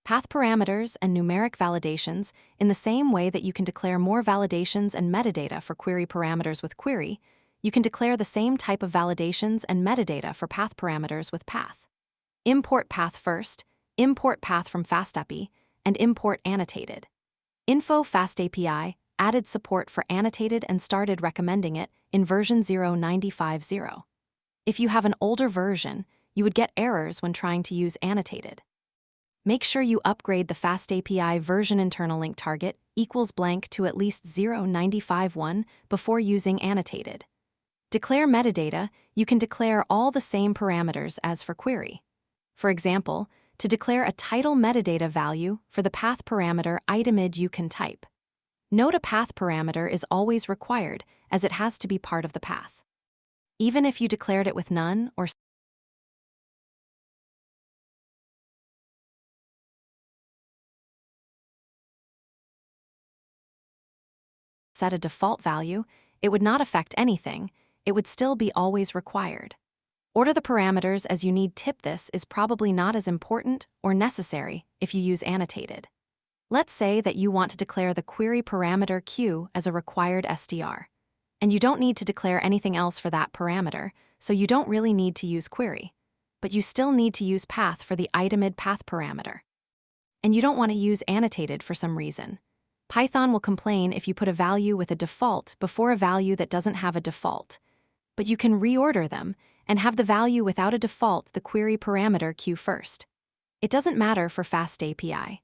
Path parameters and numeric validations, in the same way that you can declare more validations and metadata for query parameters with query, you can declare the same type of validations and metadata for path parameters with path. Import path first, import path from FastAPI, and import annotated. Info FastAPI added support for annotated and started recommending it in version 0.95.0. If you have an older version, you would get errors when trying to use annotated. Make sure you upgrade the FastAPI version internal link target equals blank to at least 0.95.1 before using annotated. Declare metadata, you can declare all the same parameters as for query. For example, to declare a title metadata value for the path parameter itemid you can type. Note a path parameter is always required as it has to be part of the path. Even if you declared it with none or set a default value, it would not affect anything, it would still be always required. Order the parameters as you need. Tip: this is probably not as important or necessary if you use annotated. Let's say that you want to declare the query parameter Q as a required SDR, and you don't need to declare anything else for that parameter, so you don't really need to use query. But you still need to use path for the itemid path parameter. And you don't want to use annotated for some reason. Python will complain if you put a value with a default before a value that doesn't have a default. But you can reorder them and have the value without a default the query parameter Q first. It doesn't matter for FastAPI.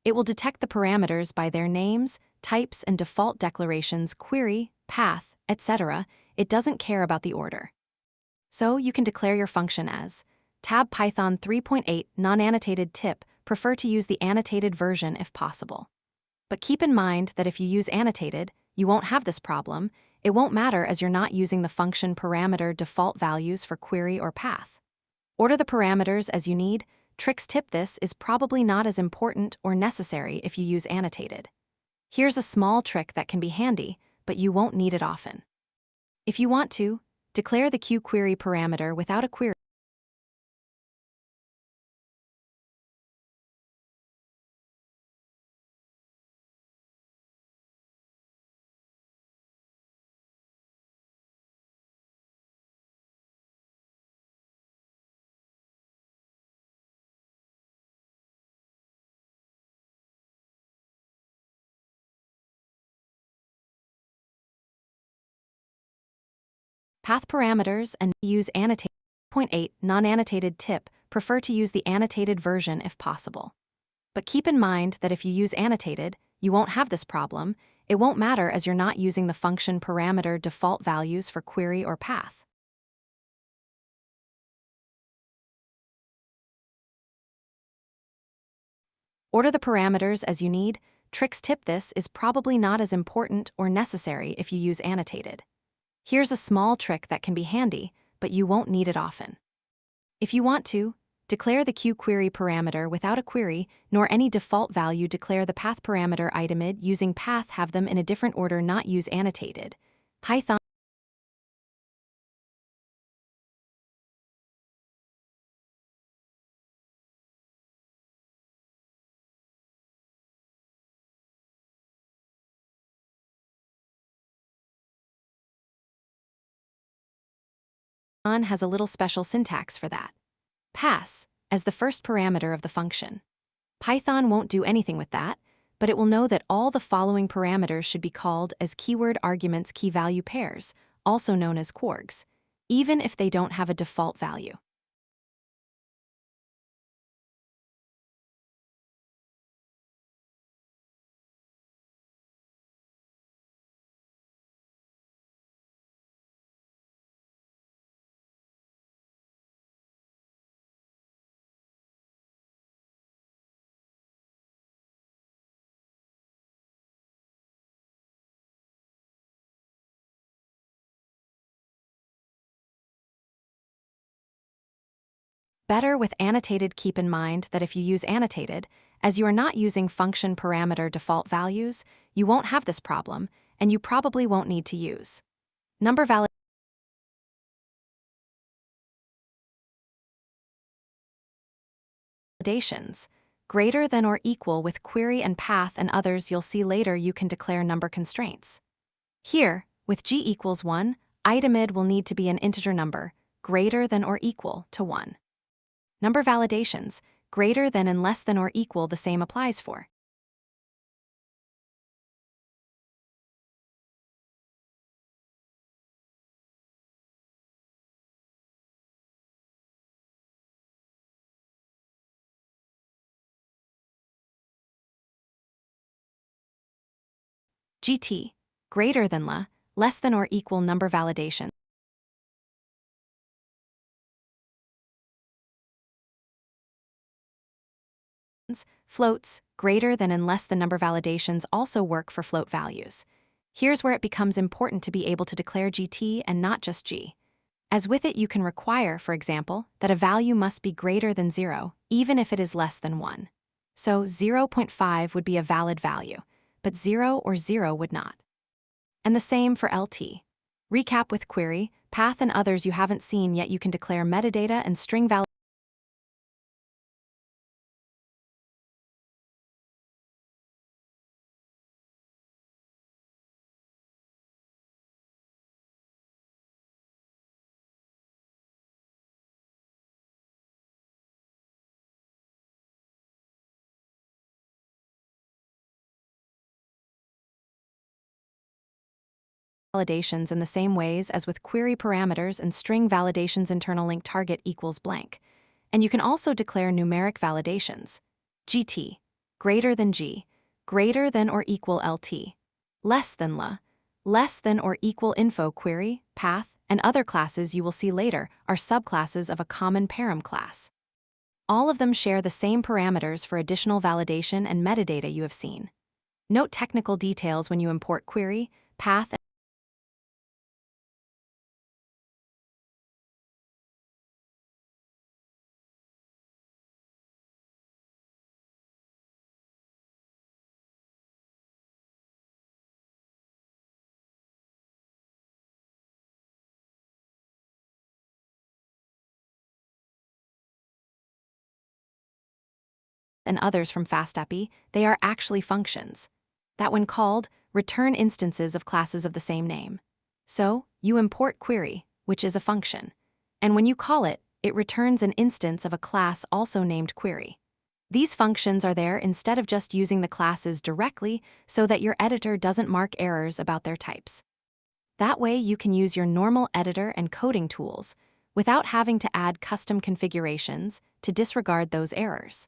It will detect the parameters by their names, types, and default declarations, query, path, etc. It doesn't care about the order. So you can declare your function as tab Python 3.8 non-annotated. Tip: prefer to use the annotated version if possible. But keep in mind that if you use annotated, you won't have this problem. It won't matter as you're not using the function parameter default values for query or path. Order the parameters as you need. Tricks: tip: this is probably not as important or necessary if you use annotated. Here's a small trick that can be handy, but you won't need it often. If you want to, declare the query parameter without a query. Path parameters and use annotated. 0.8 non-annotated. Tip: prefer to use the annotated version if possible. But keep in mind that if you use annotated, you won't have this problem. It won't matter as you're not using the function parameter default values for query or path. Order the parameters as you need. Tricks: tip: this is probably not as important or necessary if you use annotated. Here's a small trick that can be handy, but you won't need it often. If you want to, declare the query parameter without a query, nor any default value. Declare the path parameter itemid using path. Have them in a different order. Not use annotated. Python has a little special syntax for that. Pass as the first parameter of the function. Python won't do anything with that, but it will know that all the following parameters should be called as keyword arguments key value pairs, also known as quargs, even if they don't have a default value. Better with annotated. Keep in mind that if you use annotated, as you are not using function parameter default values, you won't have this problem, and you probably won't need to use number validations. greater than or equal with query and path, and others you'll see later you can declare number constraints. Here, with g equals 1, itemid will need to be an integer number, greater than or equal to 1. Number validations, greater than and less than or equal, the same applies for. GT, greater than la, less than or equal number validation. Floats, greater than and less than number validations also work for float values. Here's where it becomes important to be able to declare GT and not just G. As with it, you can require, for example, that a value must be greater than 0, even if it is less than 1. So 0.5 would be a valid value, but 0 or 0 would not. And the same for LT. Recap with query, path, and others you haven't seen yet. You can declare metadata and string validations in the same ways as with query parameters and string validations. Internal link target equals blank. And you can also declare numeric validations. GT, greater than G, greater than or equal LT, less than la, less than or equal info query, path, and other classes you will see later are subclasses of a common param class. All of them share the same parameters for additional validation and metadata you have seen. Note technical details when you import query, path, and others from FastAPI. They are actually functions that, when called, return instances of classes of the same name. So, you import query, which is a function, and when you call it, it returns an instance of a class also named query. These functions are there instead of just using the classes directly so that your editor doesn't mark errors about their types. That way, you can use your normal editor and coding tools without having to add custom configurations to disregard those errors.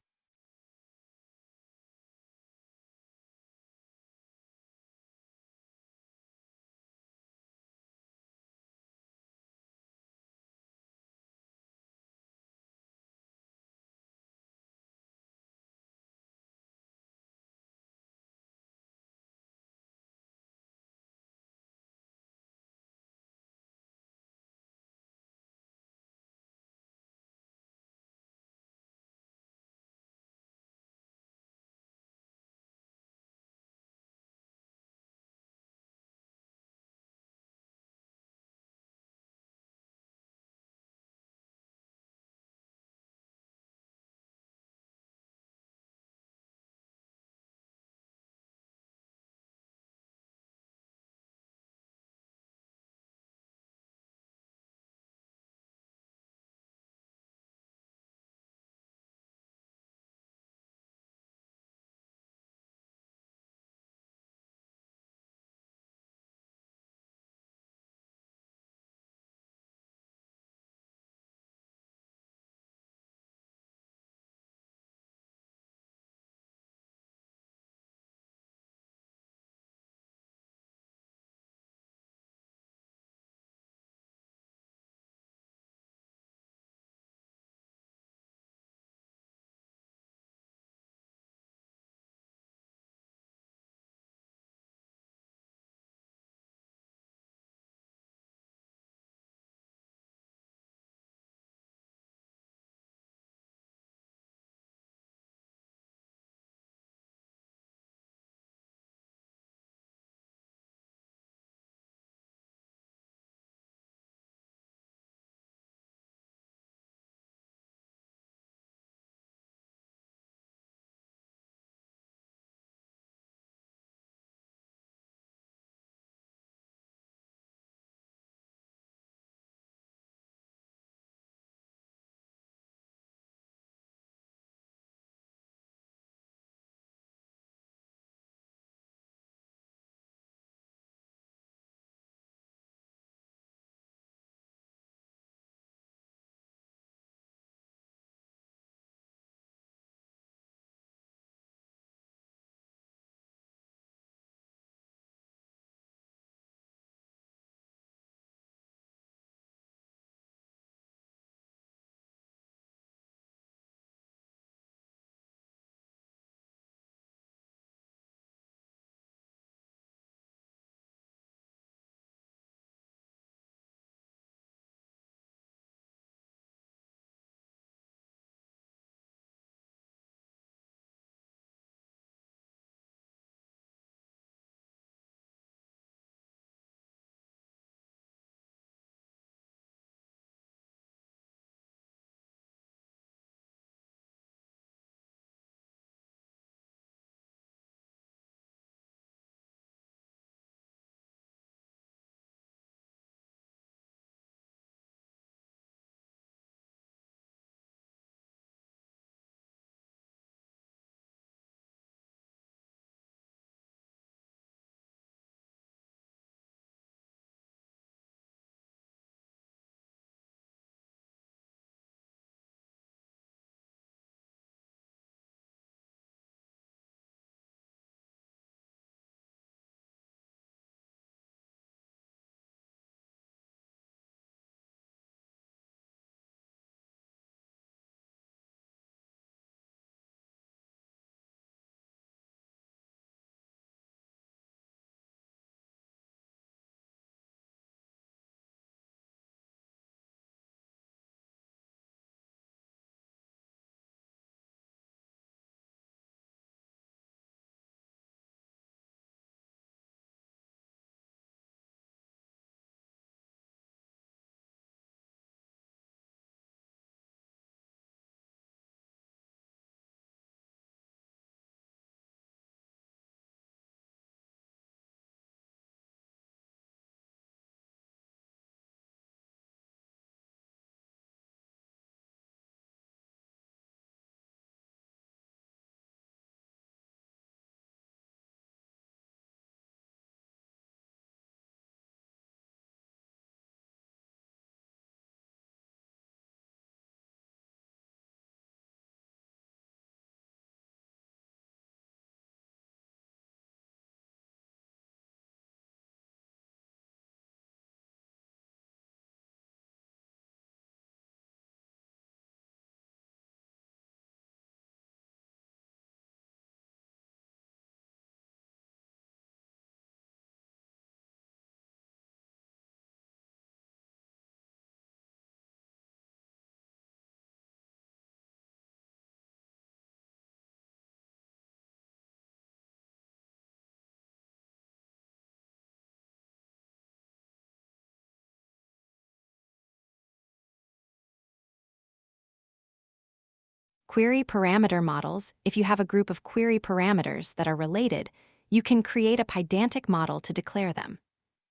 Query parameter models. If you have a group of query parameters that are related, you can create a pedantic model to declare them.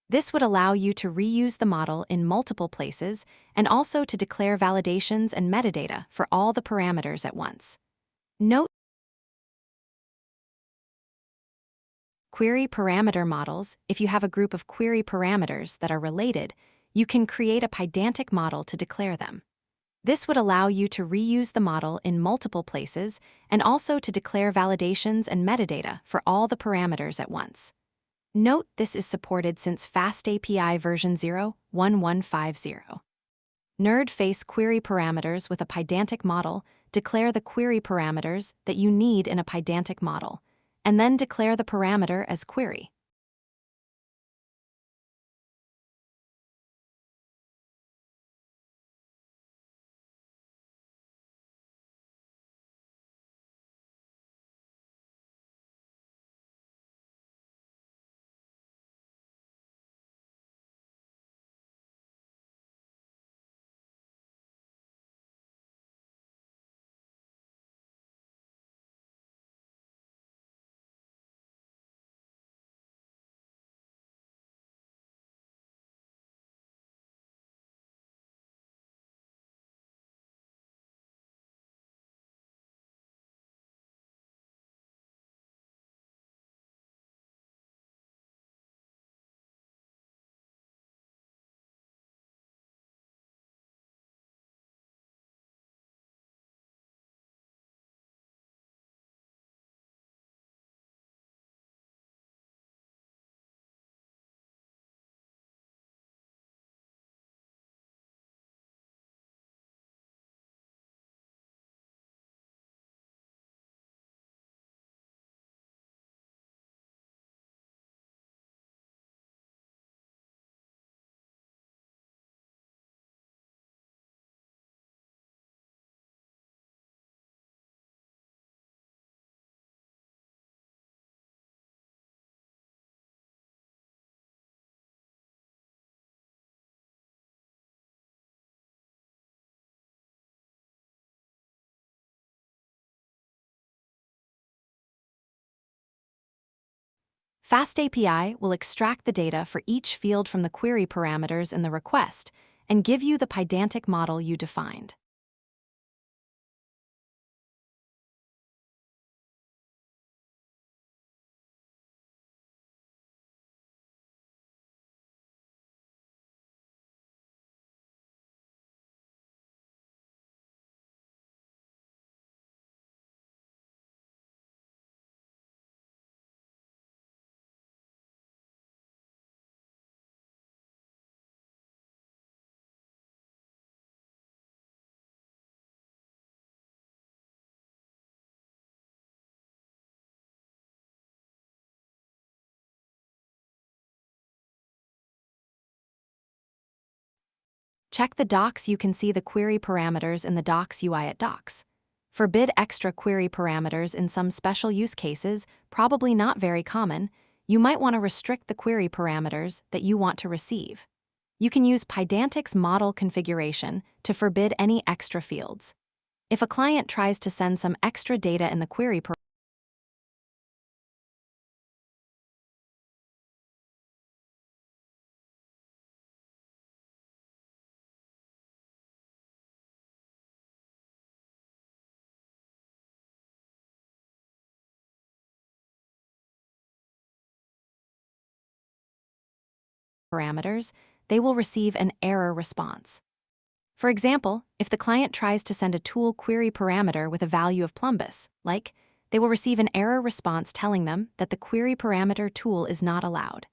This would allow you to reuse the model in multiple places and also to declare validations and metadata for all the parameters at once. Note: query parameter models. If you have a group of query parameters that are related, you can create a pedantic model to declare them. This would allow you to reuse the model in multiple places and also to declare validations and metadata for all the parameters at once. Note: this is supported since FastAPI version 0.1150. Nerd face query parameters with a pedantic model. Declare the query parameters that you need in a pedantic model, and then declare the parameter as query. FastAPI will extract the data for each field from the query parameters in the request and give you the pedantic model you defined. Check the docs. You can see the query parameters in the docs UI at docs. Forbid extra query parameters in some special use cases, probably not very common. You might want to restrict the query parameters that you want to receive. You can use Pydantic's model configuration to forbid any extra fields. If a client tries to send some extra data in the query parameters, they will receive an error response. For example, if the client tries to send a tool query parameter with a value of plumbus, like, they will receive an error response telling them that the query parameter tool is not allowed.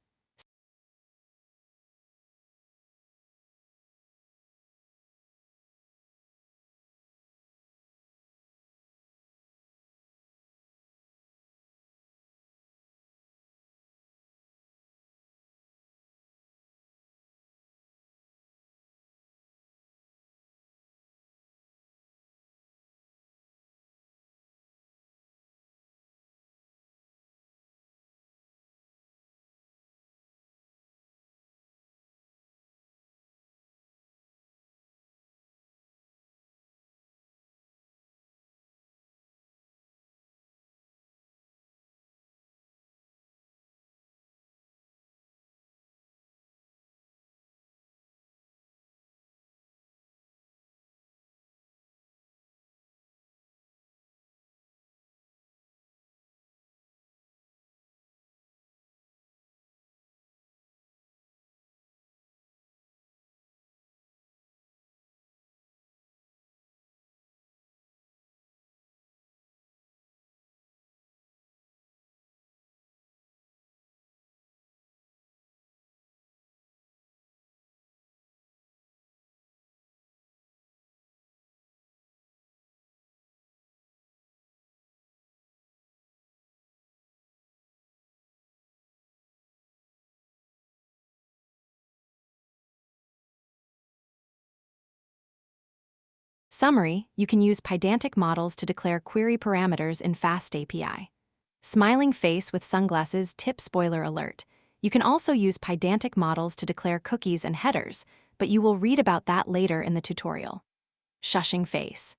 summary, you can use pydantic models to declare query parameters in FastAPI. Smiling face with sunglasses tip spoiler alert. You can also use pydantic models to declare cookies and headers, but you will read about that later in the tutorial. Shushing face.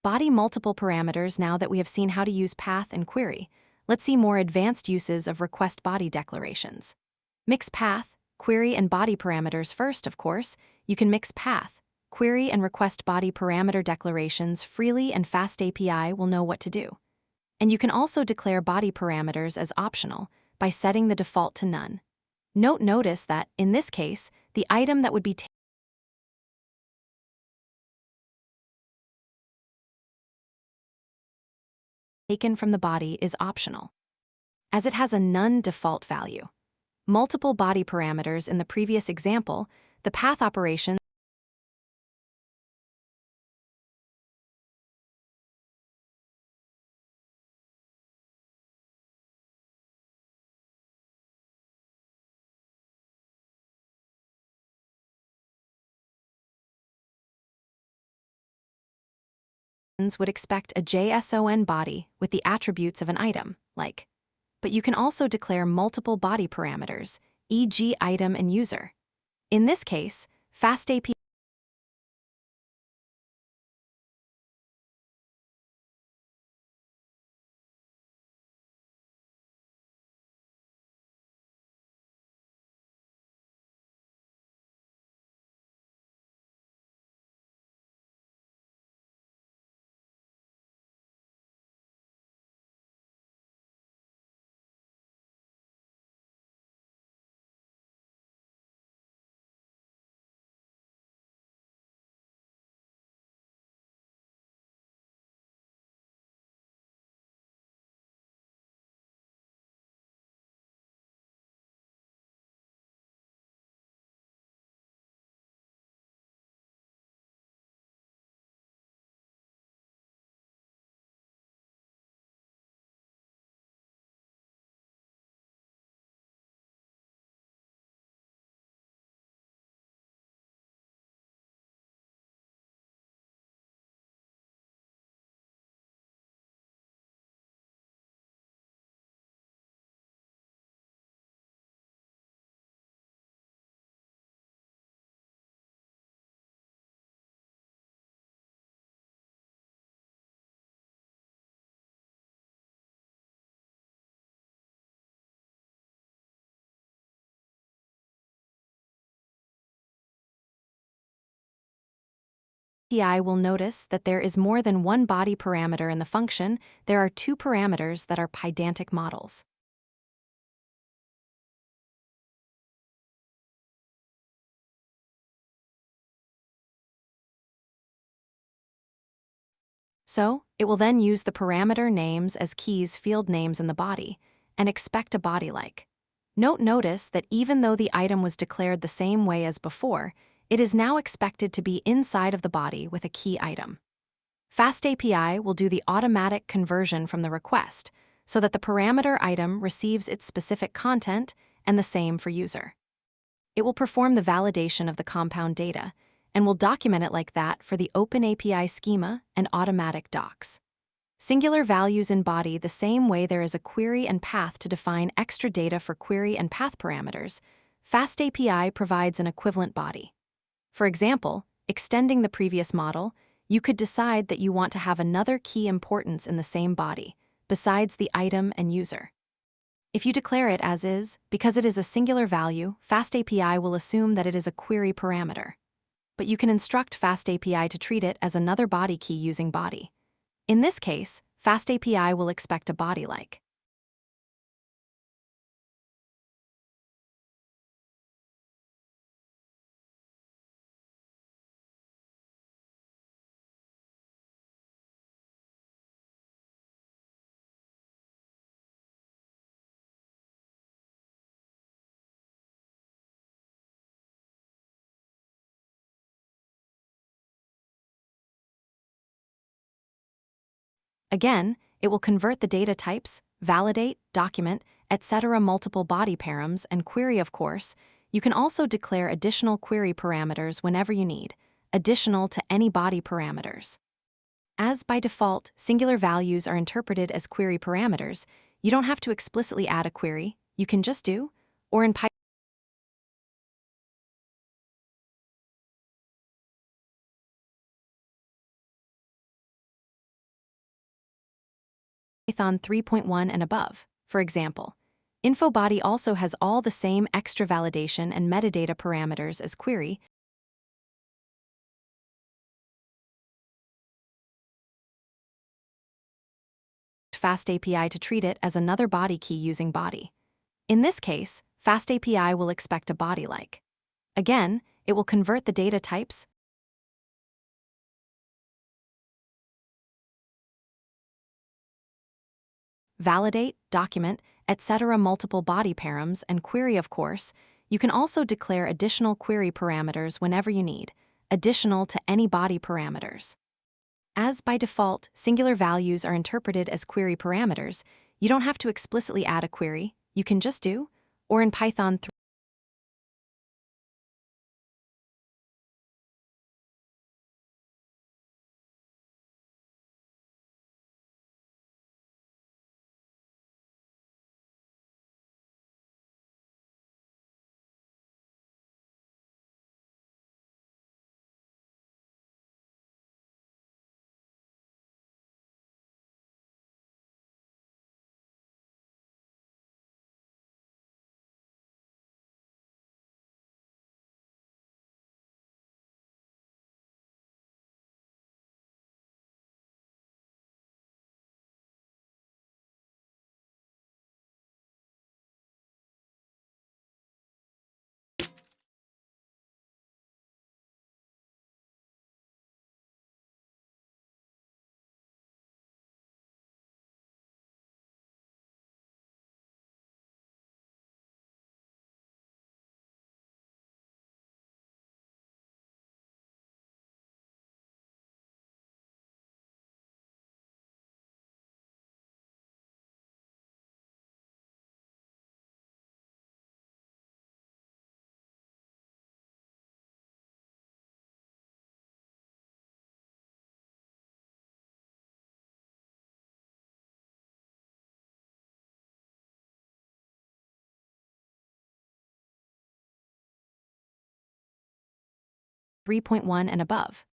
Body multiple parameters. Now that we have seen how to use path and query, let's see more advanced uses of request body declarations. Mix path, query, and body parameters. First, of course, you can mix path, query, and request body parameter declarations freely, and FastAPI will know what to do. And you can also declare body parameters as optional by setting the default to none. Notice that, in this case, the item that would be taken from the body is optional, as it has a none default value. Multiple body parameters. In the previous example, the path operation would expect a JSON body with the attributes of an item, like. But you can also declare multiple body parameters, e.g. item and user. In this case, FastAPI will notice that there is more than one body parameter in the function. There are two parameters that are pydantic models. So, it will then use the parameter names as keys field names in the body and expect a body like. Notice that even though the item was declared the same way as before, it is now expected to be inside of the body with a key item. FastAPI will do the automatic conversion from the request so that the parameter item receives its specific content and the same for user. It will perform the validation of the compound data and will document it like that for the OpenAPI schema and automatic docs. Singular values embody the same way there is a query and path to define extra data for query and path parameters. FastAPI provides an equivalent body. For example, extending the previous model, you could decide that you want to have another key importance in the same body, besides the item and user. If you declare it as is, because it is a singular value, FastAPI will assume that it is a query parameter. But you can instruct FastAPI to treat it as another body key using body. In this case, FastAPI will expect a body like. Again, it will convert the data types, validate, document, etc. multiple body params and query of course. You can also declare additional query parameters whenever you need, additional to any body parameters. As by default, singular values are interpreted as query parameters, you don't have to explicitly add a query, you can just do, or in Python 3.1 and above. For example, InfoBody also has all the same extra validation and metadata parameters as query. FastAPI to treat it as another body key using body. In this case, FastAPI will expect a body like. Again, it will convert the data types, validate, document, etc. multiple body params and query of course. You can also declare additional query parameters whenever you need, additional to any body parameters. As by default, singular values are interpreted as query parameters, you don't have to explicitly add a query, you can just do, or in Python 3.1 and above.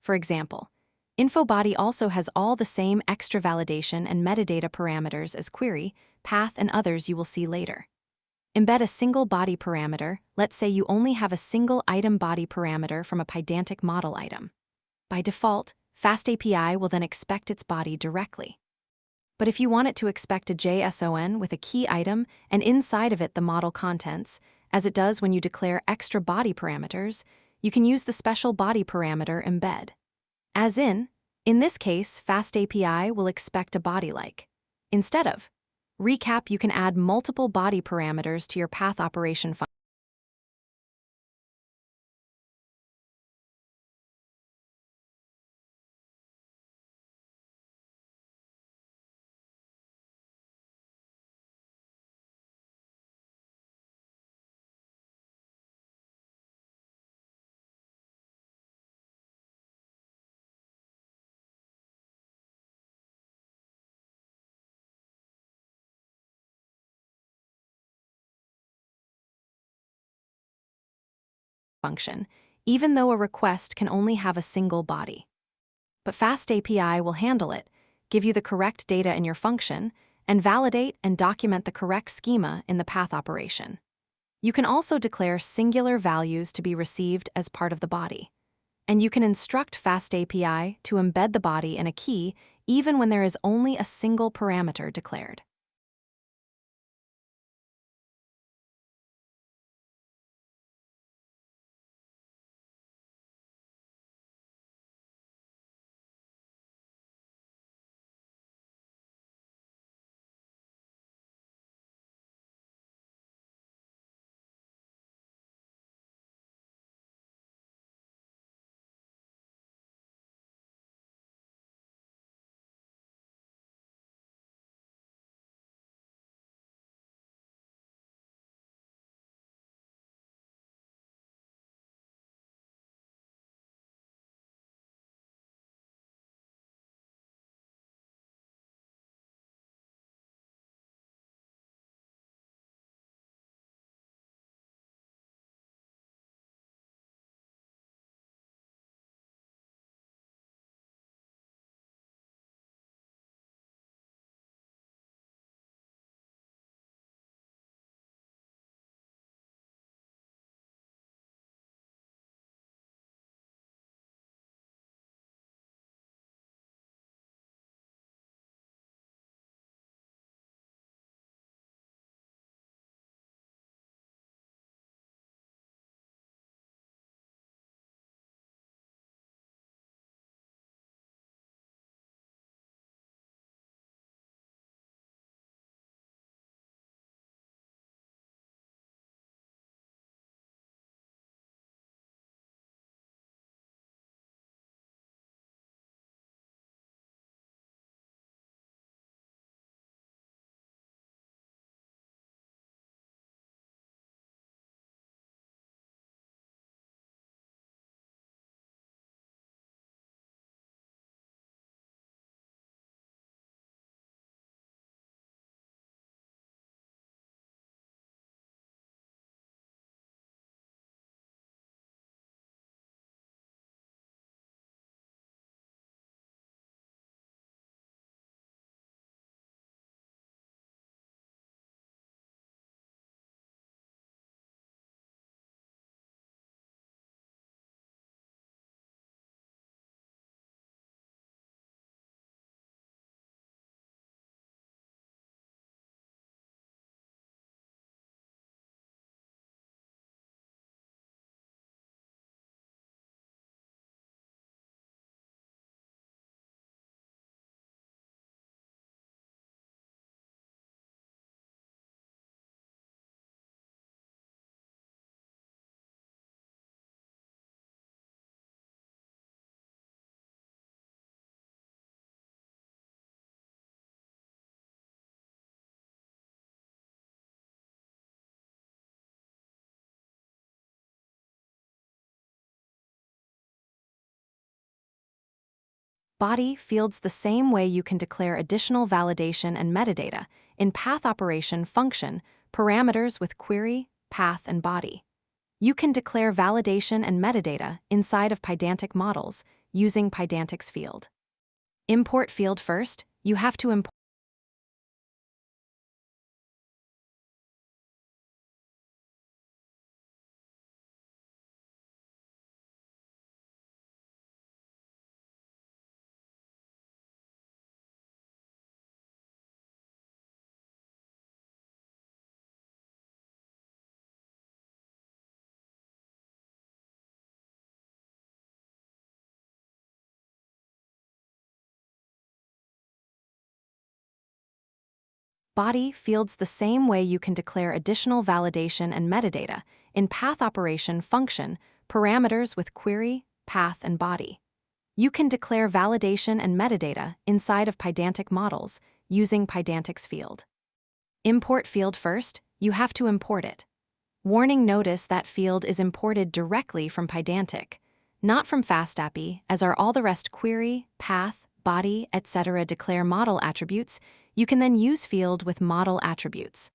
For example, InfoBody also has all the same extra validation and metadata parameters as query, path, and others you will see later. Embed a single body parameter. Let's say you only have a single item body parameter from a Pydantic model item. By default, FastAPI will then expect its body directly. But if you want it to expect a JSON with a key item and inside of it the model contents, as it does when you declare extra body parameters, you can use the special body parameter embed. As in this case, FastAPI will expect a body like. Instead of recap, you can add multiple body parameters to your path operation function, even though a request can only have a single body. But FastAPI will handle it, give you the correct data in your function, and validate and document the correct schema in the path operation. You can also declare singular values to be received as part of the body. And you can instruct FastAPI to embed the body in a key even when there is only a single parameter declared. Body fields the same way you can declare additional validation and metadata in path operation function parameters with query, path, and body. You can declare validation and metadata inside of Pydantic models using Pydantic's field. Import field first, you have to import body fields the same way you can declare additional validation and metadata in path operation function parameters with query, path, and body. You can declare validation and metadata inside of Pydantic models using Pydantic's field. Import field first, you have to import it. Warning, notice that field is imported directly from Pydantic, not from FastAPI, as are all the rest query, path, body, etc. declare model attributes. You can then use field with model attributes.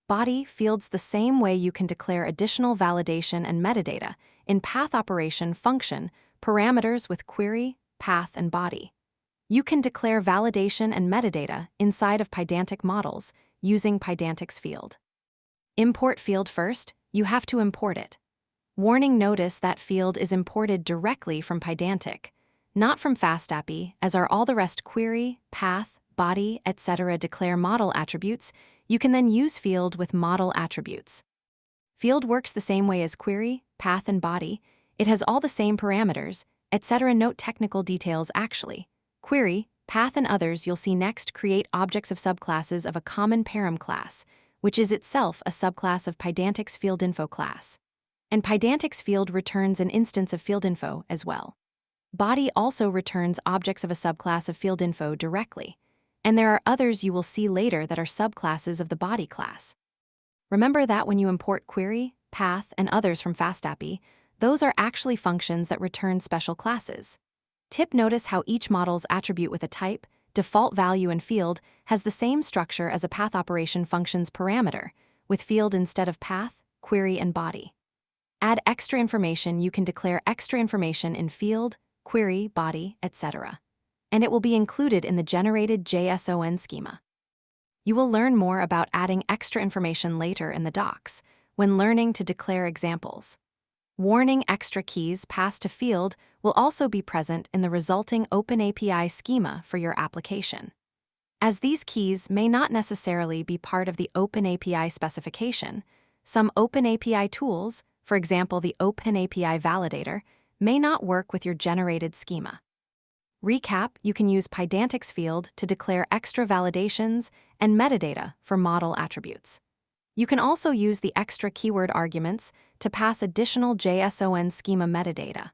Body fields the same way you can declare additional validation and metadata in path operation function parameters with query, path, and body. You can declare validation and metadata inside of Pydantic models using Pydantic's field. Import field first, you have to import it. Warning, notice that field is imported directly from Pydantic, not from FastAPI, as are all the rest query, path, body, etc. declare model attributes. You can then use field with model attributes. Field works the same way as query, path, and body. It has all the same parameters, etc. Note technical details actually. Query, path, and others you'll see next create objects of subclasses of a common param class, which is itself a subclass of Pydantic's fieldInfo class. And Pydantic's field returns an instance of fieldInfo as well. Body also returns objects of a subclass of fieldInfo directly, and there are others you will see later that are subclasses of the body class. Remember that when you import query, path, and others from FastAPI, those are actually functions that return special classes. Tip: notice how each model's attribute with a type, default value, and field has the same structure as a path operation function's parameter, with field instead of path, query, and body. Add extra information, you can declare extra information in field, query, body, etc. And it will be included in the generated JSON schema. You will learn more about adding extra information later in the docs when learning to declare examples. Warning: extra keys passed to field will also be present in the resulting OpenAPI schema for your application. As these keys may not necessarily be part of the OpenAPI specification, some OpenAPI tools, for example the OpenAPI validator, may not work with your generated schema. Recap, you can use Pydantics field to declare extra validations and metadata for model attributes. You can also use the extra keyword arguments to pass additional JSON schema metadata.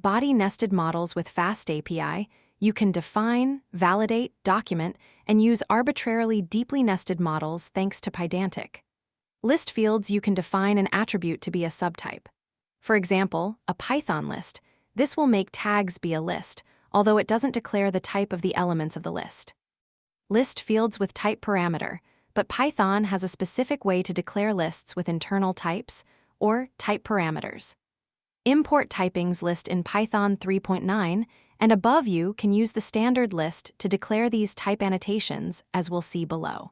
body nested models with FastAPI, you can define, validate, document, and use arbitrarily deeply nested models thanks to Pydantic. List fields, you can define an attribute to be a subtype. For example, a Python list. This will make tags be a list, although it doesn't declare the type of the elements of the list. List fields with type parameter, but Python has a specific way to declare lists with internal types, or type parameters. Import typings list in Python 3.9, and above you can use the standard list to declare these type annotations, as we'll see below.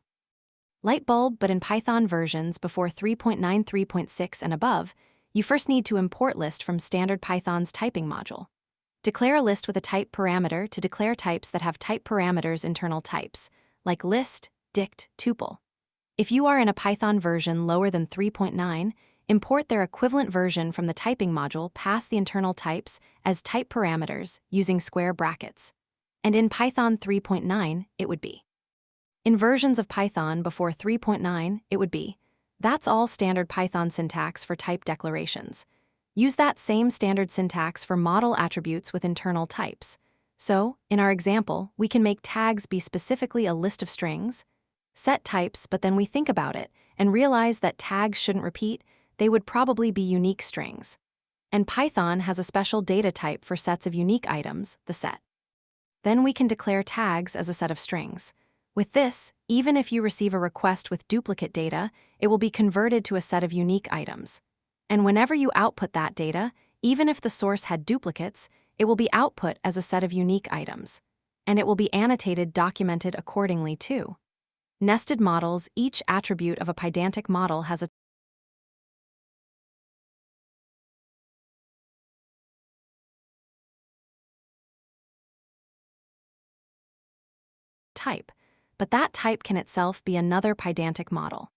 Lightbulb, but in Python versions before 3.9, 3.6 and above, you first need to import list from standard Python's typing module. Declare a list with a type parameter to declare types that have type parameters internal types, like list, dict, tuple. If you are in a Python version lower than 3.9, import their equivalent version from the typing module past the internal types as type parameters using square brackets. And in Python 3.9, it would be. In versions of Python before 3.9, it would be. That's all standard Python syntax for type declarations. Use that same standard syntax for model attributes with internal types. So, in our example, we can make tags be specifically a list of strings, set types, but then we think about it and realize that tags shouldn't repeat, they would probably be unique strings. And Python has a special data type for sets of unique items, the set. Then we can declare tags as a set of strings. With this, even if you receive a request with duplicate data, it will be converted to a set of unique items. And whenever you output that data, even if the source had duplicates, it will be output as a set of unique items. And it will be annotated, documented accordingly too. Nested models, each attribute of a Pydantic model has a type, but that type can itself be another Pydantic model.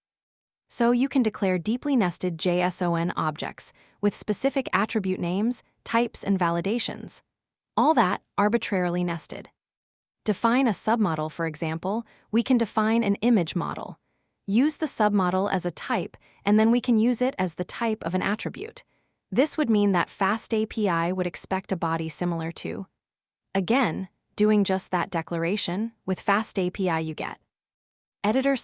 So you can declare deeply nested JSON objects with specific attribute names, types, and validations. All that arbitrarily nested. Define a submodel, for example, we can define an image model. Use the submodel as a type, and then we can use it as the type of an attribute. This would mean that FastAPI would expect a body similar to. Again, doing just that declaration, with FastAPI you get editor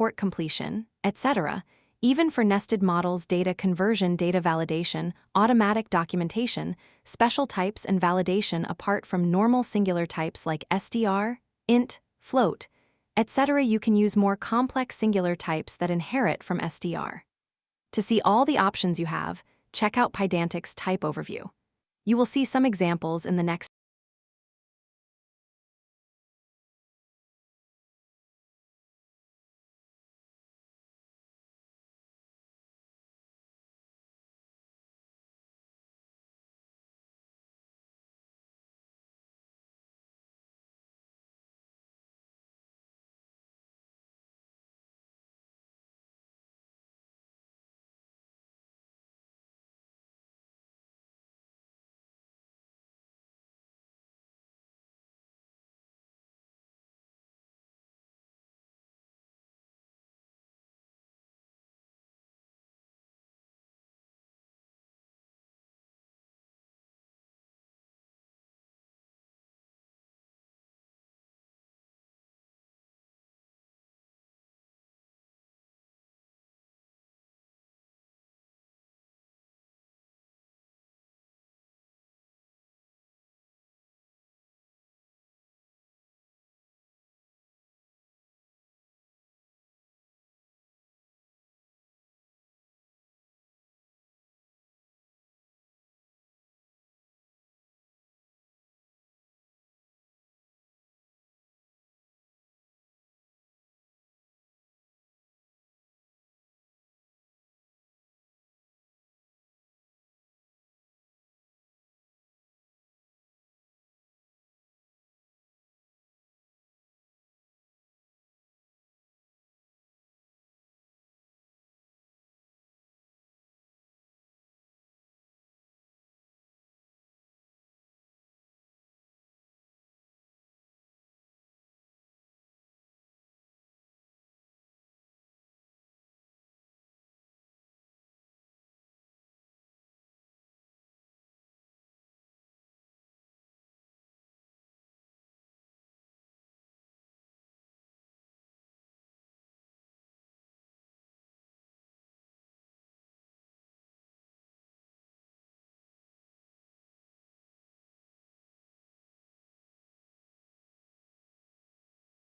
support completion, etc., even for nested models, data conversion, data validation, automatic documentation, special types and validation apart from normal singular types like str, int, float, etc. You can use more complex singular types that inherit from str. To see all the options you have, check out Pydantic's type overview. You will see some examples in the next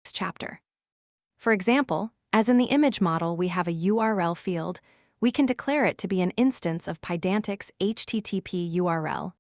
next chapter. For example, as in the image model we have a URL field, we can declare it to be an instance of Pydantic's HTTP URL.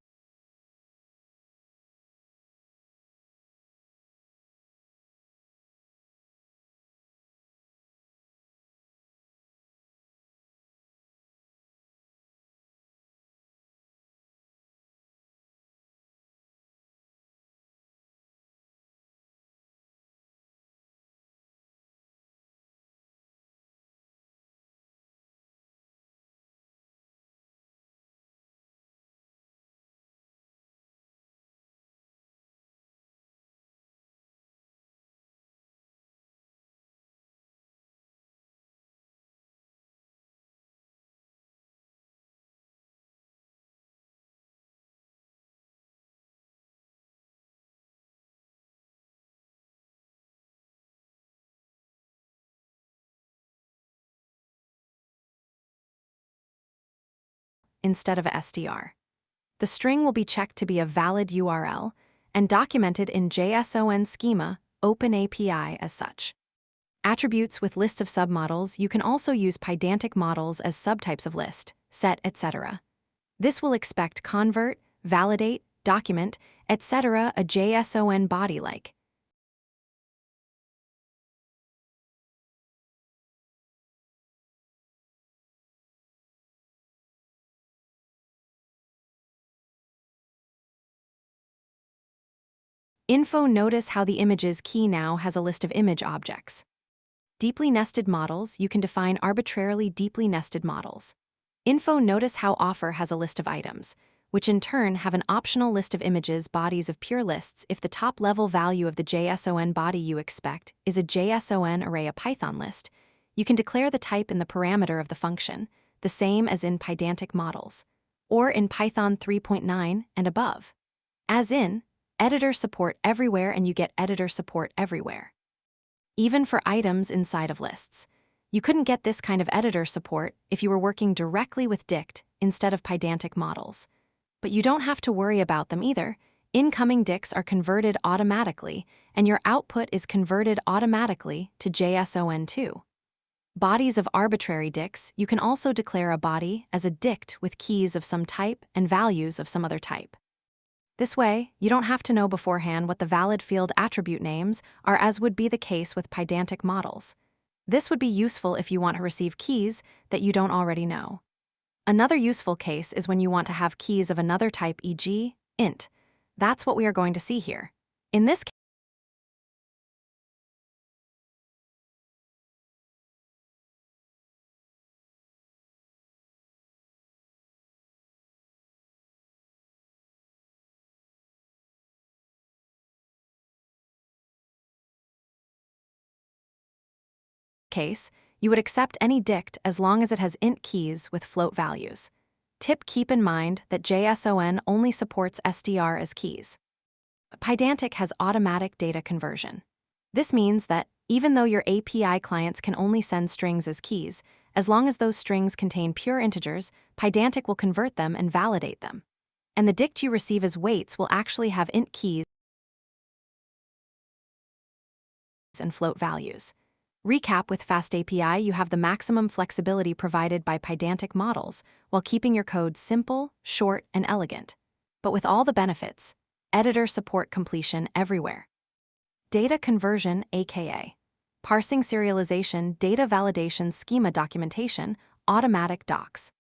Instead of a SDR. The string will be checked to be a valid URL and documented in JSON schema OpenAPI as such. Attributes with list of submodels, you can also use Pydantic models as subtypes of list, set, etc. This will expect convert, validate, document, etc. a JSON body like. Info, notice how the images key now has a list of image objects. Deeply nested models, you can define arbitrarily deeply nested models. Info, notice how offer has a list of items, which in turn have an optional list of images bodies of pure lists if the top level value of the JSON body you expect is a JSON array a Python list. You can declare the type in the parameter of the function, the same as in Pydantic models, or in Python 3.9 and above. As in, editor support everywhere and you get editor support everywhere. Even for items inside of lists. You couldn't get this kind of editor support if you were working directly with dict instead of Pydantic models. But you don't have to worry about them either. Incoming dicts are converted automatically, and your output is converted automatically to JSON2. Bodies of arbitrary dicts, you can also declare a body as a dict with keys of some type and values of some other type. This way, you don't have to know beforehand what the valid field attribute names are, as would be the case with Pydantic models. This would be useful if you want to receive keys that you don't already know. Another useful case is when you want to have keys of another type, e.g., int. That's what we are going to see here. In this case, you would accept any dict as long as it has int keys with float values. Tip: keep in mind that JSON only supports SDR as keys. Pydantic has automatic data conversion. This means that, even though your API clients can only send strings as keys, as long as those strings contain pure integers, Pydantic will convert them and validate them. And the dict you receive as weights will actually have int keys and float values. Recap: with FastAPI, you have the maximum flexibility provided by Pydantic models while keeping your code simple, short, and elegant. But with all the benefits: editor support completion everywhere. Data conversion, aka parsing, serialization, data validation, schema documentation, automatic docs.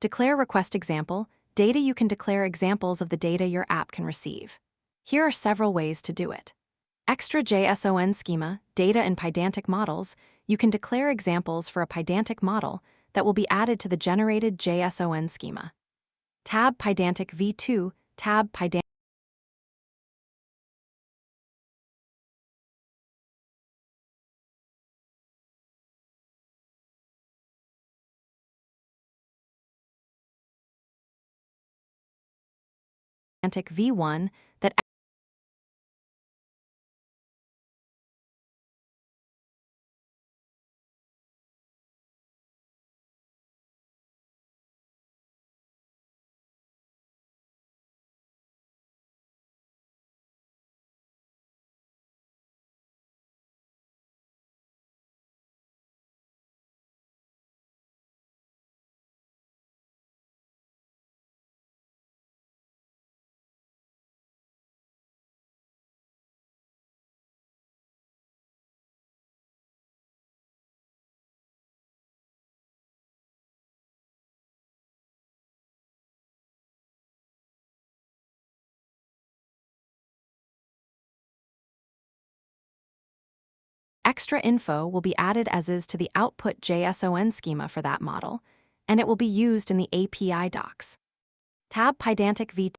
Declare request example, data. You can declare examples of the data your app can receive. Here are several ways to do it. Extra JSON schema, data and Pydantic models. You can declare examples for a Pydantic model that will be added to the generated JSON schema. Tab Pydantic v2, tab Pydantic v1 that extra info will be added as is to the output JSON schema for that model, and it will be used in the API docs. Tab Pydantic v2.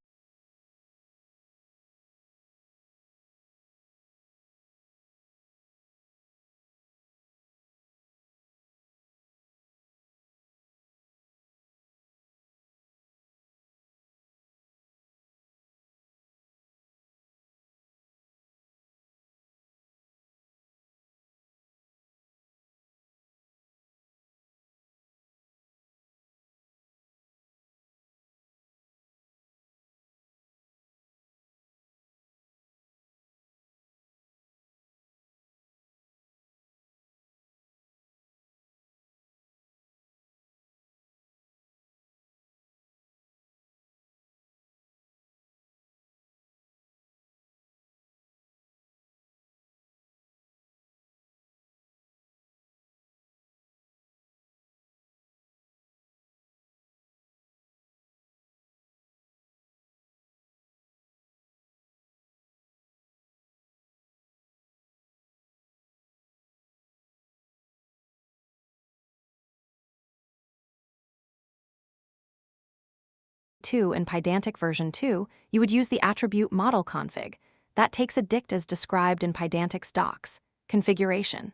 In Pydantic version 2, you would use the attribute model config. That takes a dict as described in Pydantic's docs. Configuration.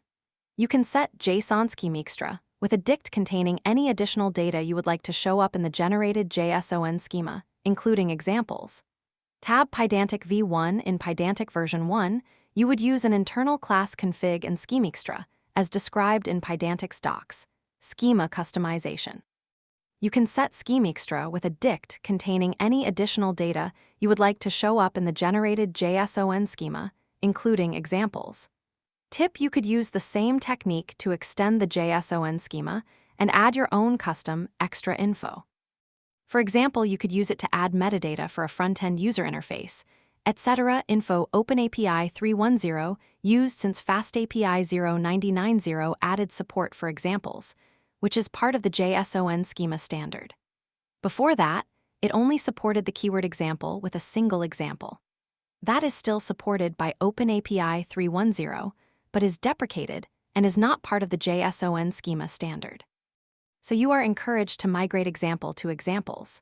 You can set JSON schema extra with a dict containing any additional data you would like to show up in the generated JSON schema, including examples. Tab Pydantic v1 in Pydantic version 1, you would use an internal class config and schema extra, as described in Pydantic's docs. Schema customization. You can set schema extra with a dict containing any additional data you would like to show up in the generated JSON schema, including examples. Tip: you could use the same technique to extend the JSON schema and add your own custom extra info. For example, you could use it to add metadata for a front-end user interface, etc. Info OpenAPI 3.10 used since FastAPI 0.99.0 added support for examples, which is part of the JSON schema standard. Before that, it only supported the keyword example with a single example. That is still supported by OpenAPI 3.10, but is deprecated and is not part of the JSON schema standard. So you are encouraged to migrate example to examples.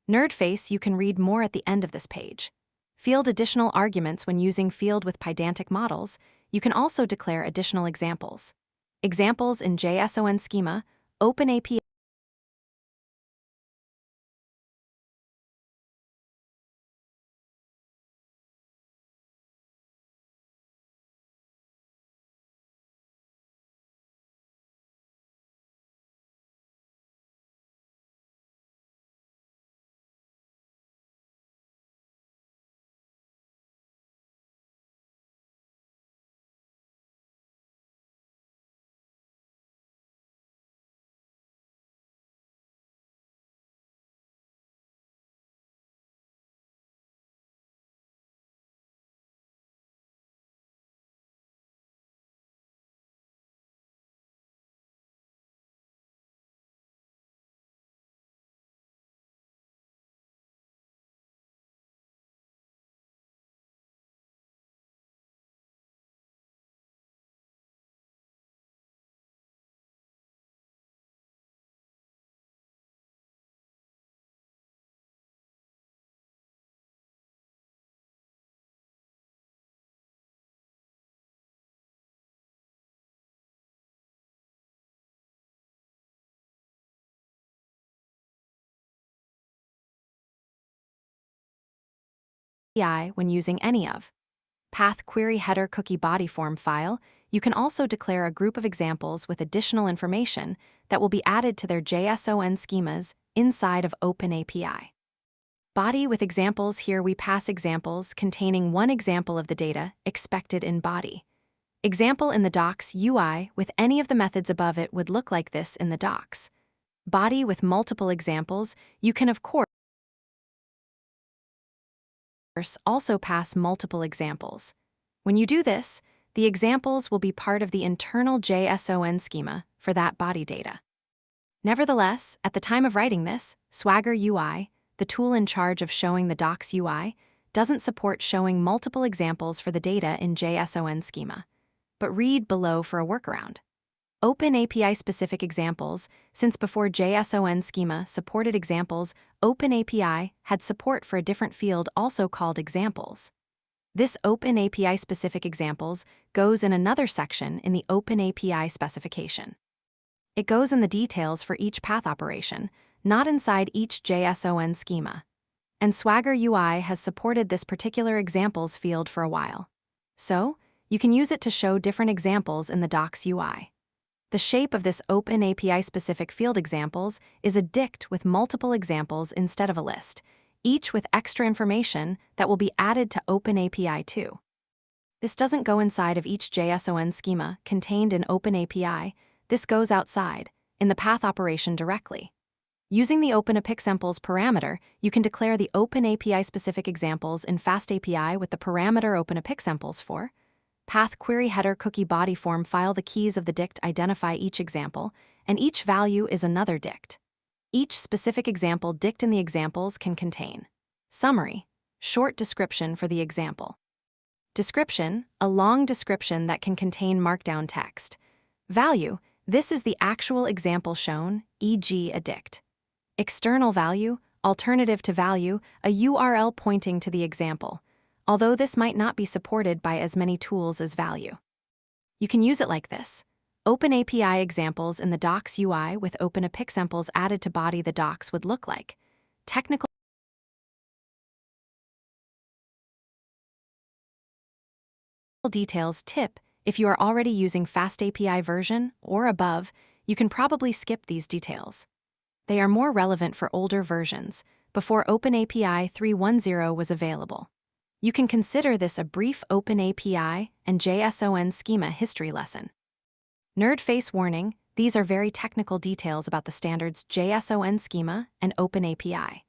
Nerdface, you can read more at the end of this page. Field additional arguments when using field with Pydantic models. You can also declare additional examples. Examples in JSON schema, OpenAPI when using any of path query header cookie body form file. You can also declare a group of examples with additional information that will be added to their JSON schemas inside of FastAPI. Body with examples. Here we pass examples containing one example of the data expected in body. Example in the docs UI with any of the methods above it would look like this in the docs. Body with multiple examples. You can of course also pass multiple examples. When you do this, the examples will be part of the internal JSON schema for that body data. Nevertheless, at the time of writing this, Swagger UI, the tool in charge of showing the docs UI, doesn't support showing multiple examples for the data in JSON schema. But read below for a workaround. FastAPI-specific examples. Since before JSON schema supported examples, FastAPI had support for a different field also called examples. This FastAPI-specific examples goes in another section in the FastAPI specification. It goes in the details for each path operation, not inside each JSON schema. And Swagger UI has supported this particular examples field for a while. So, you can use it to show different examples in the docs UI. The shape of this FastAPI-specific field examples is a dict with multiple examples instead of a list, each with extra information that will be added to FastAPI too. This doesn't go inside of each JSON schema contained in FastAPI. This goes outside, in the path operation directly. Using the OpenAPIXamples parameter, you can declare the FastAPI-specific examples in FastAPI with the parameter OpenAPIXamples for path query header cookie body form file. The keys of the dict identify each example, and each value is another dict. Each specific example dict in the examples can contain summary, short description for the example. Description, a long description that can contain markdown text. Value, this is the actual example shown, e.g. a dict. External value, alternative to value, a URL pointing to the example, although this might not be supported by as many tools as value. You can use it like this. OpenAPI examples in the docs UI with OpenAPIXamples added to body the docs would look like. Technical details tip: if you are already using FastAPI version or above, you can probably skip these details. They are more relevant for older versions, before OpenAPI 3.10 was available. You can consider this a brief OpenAPI and JSON schema history lesson. Nerd face warning: these are very technical details about the standards JSON schema and OpenAPI.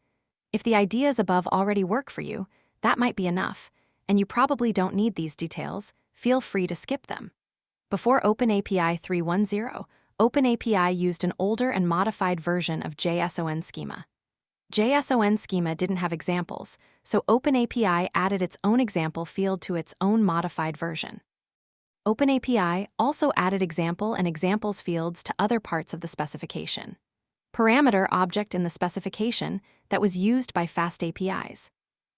If the ideas above already work for you, that might be enough, and you probably don't need these details. Feel free to skip them. Before OpenAPI 3.10, OpenAPI used an older and modified version of JSON schema. JSON schema didn't have examples, so OpenAPI added its own example field to its own modified version. OpenAPI also added example and examples fields to other parts of the specification. Parameter object in the specification that was used by FastAPIs.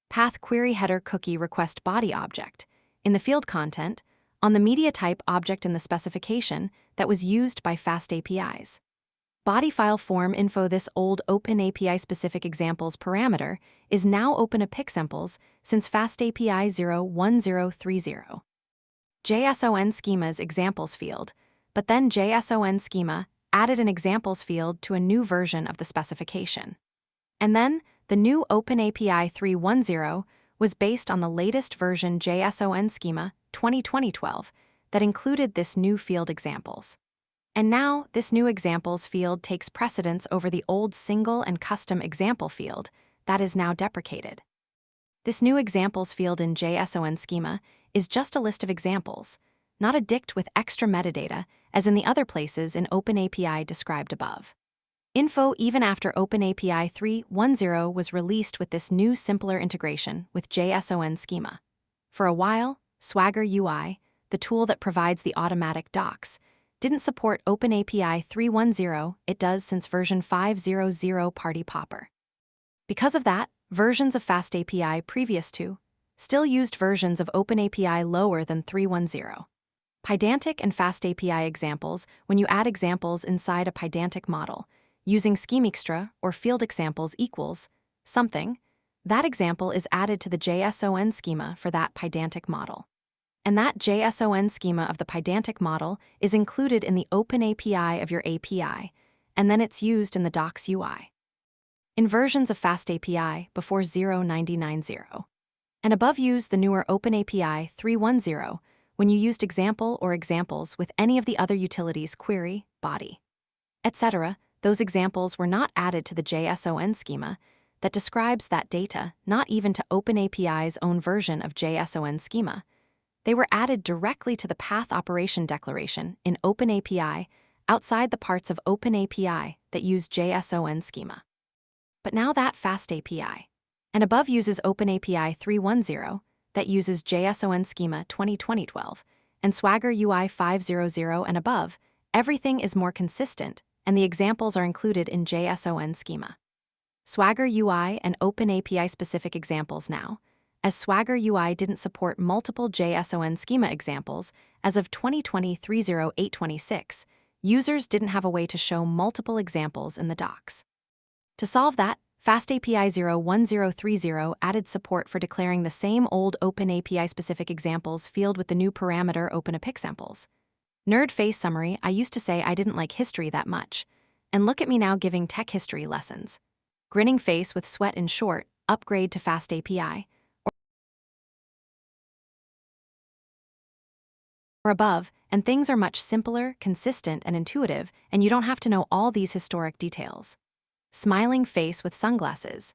Path query header cookie request body object in the field content on the media type object in the specification that was used by FastAPIs. Body file form info. This old OpenAPI specific examples parameter is now OpenAPIXamples since FastAPI 0.1030. JSON schema's examples field, but then JSON schema added an examples field to a new version of the specification. And then the new OpenAPI 3.10 was based on the latest version JSON schema 2012 that included this new field examples. And now, this new examples field takes precedence over the old single and custom example field that is now deprecated. This new examples field in JSON schema is just a list of examples, not a dict with extra metadata as in the other places in OpenAPI described above. Info even after OpenAPI 3.10 was released with this new simpler integration with JSON schema. For a while, Swagger UI, the tool that provides the automatic docs, didn't support OpenAPI 3.10. It does since version 5.0.0 Party Popper. Because of that, versions of FastAPI previous to still used versions of OpenAPI lower than 3.10. Pydantic and FastAPI examples. When you add examples inside a Pydantic model, using schemextra or field examples equals something, That example is added to the JSON schema for that pydantic model. And that JSON schema of the pydantic model is included in the OpenAPI of your API, and then it's used in the docs UI. In versions of FastAPI before 0.9090, and above use the newer OpenAPI 3.10 when you used example or examples with any of the other utilities query, body, etc. Those examples were not added to the JSON schema that describes that data, not even to OpenAPI's own version of JSON schema. They were added directly to the path operation declaration in OpenAPI outside the parts of OpenAPI that use JSON schema. But now that FastAPI, and above uses OpenAPI 3.10 that uses JSON schema 2012, and Swagger UI 5.00 and above, everything is more consistent, and the examples are included in JSON schema. Swagger UI and OpenAPI-specific examples now, as Swagger UI didn't support multiple JSON schema examples as of 2020 3.0826, users didn't have a way to show multiple examples in the docs. To solve that, FastAPI 0.1030 added support for declaring the same old OpenAPI-specific examples field with the new parameter OpenAPIExamples. Nerd face summary, I used to say I didn't like history that much, and look at me now giving tech history lessons. Grinning face with sweat in short, upgrade to FastAPI, or above, and things are much simpler, consistent, and intuitive, and you don't have to know all these historic details. Smiling face with sunglasses.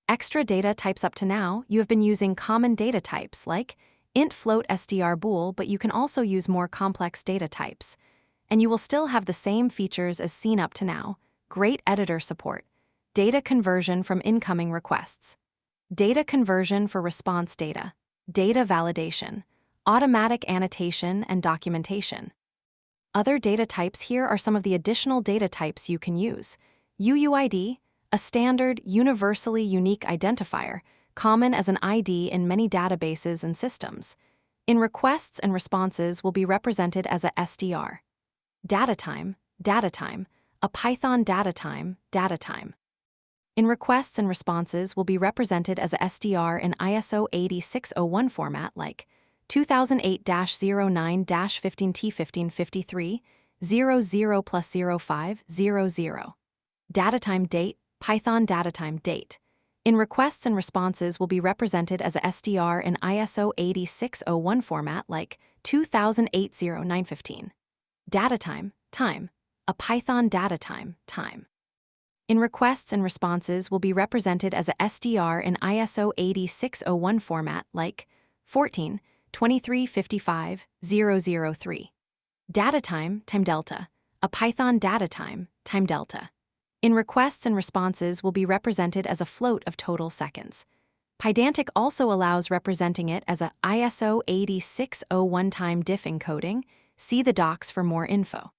Extra data types up to now, you have been using common data types like int float str bool, but you can also use more complex data types. And you will still have the same features as seen up to now: great editor support, data conversion from incoming requests, data conversion for response data, data validation, automatic annotation and documentation. Other data types here are some of the additional data types you can use. UUID, a standard, universally unique identifier, common as an ID in many databases and systems. In requests and responses will be represented as a SDR. Datatime, a Python datatime. In requests and responses will be represented as a SDR in ISO 8601 format like 2008-09-15T1553, 00 plus 05, 00. Datatime date, Python datatime date. In requests and responses will be represented as a SDR in ISO 8601 format like 2008-09-15. Datatime, a Python datatime. In requests and responses will be represented as a SDR in ISO 8601 format like 14, 2355, 003. Datatime, time delta, a Python datatime, time delta. In requests and responses will be represented as a float of total seconds. Pydantic also allows representing it as a ISO 8601 time diff encoding. See the docs for more info.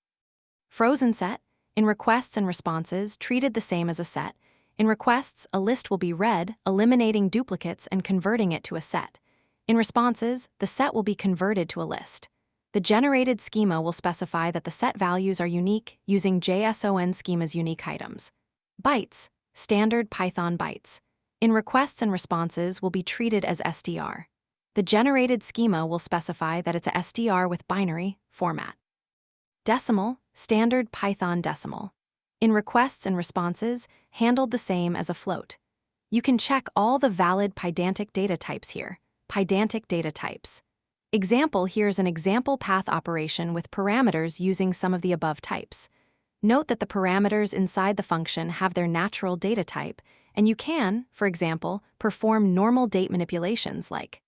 Frozen set, in requests and responses, treated the same as a set. In requests, a list will be read, eliminating duplicates and converting it to a set. In responses, the set will be converted to a list. The generated schema will specify that the set values are unique using JSON schema's unique items. Bytes, standard Python bytes. In requests and responses will be treated as SDR. The generated schema will specify that it's a SDR with binary format. Decimal, standard Python decimal. In requests and responses, handled the same as a float. You can check all the valid Pydantic data types here. Pydantic data types. Example: here's an example path operation with parameters using some of the above types. Note that the parameters inside the function have their natural data type, and you can, for example, perform normal date manipulations like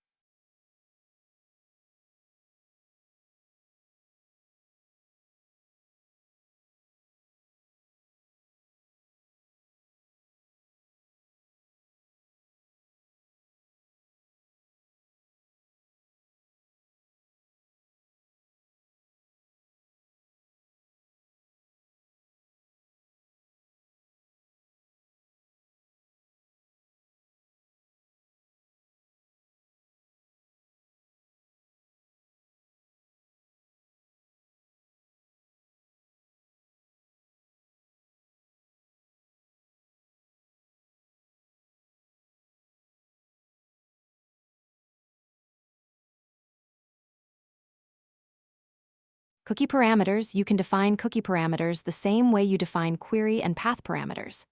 cookie parameters. You can define cookie parameters the same way you define query and path parameters.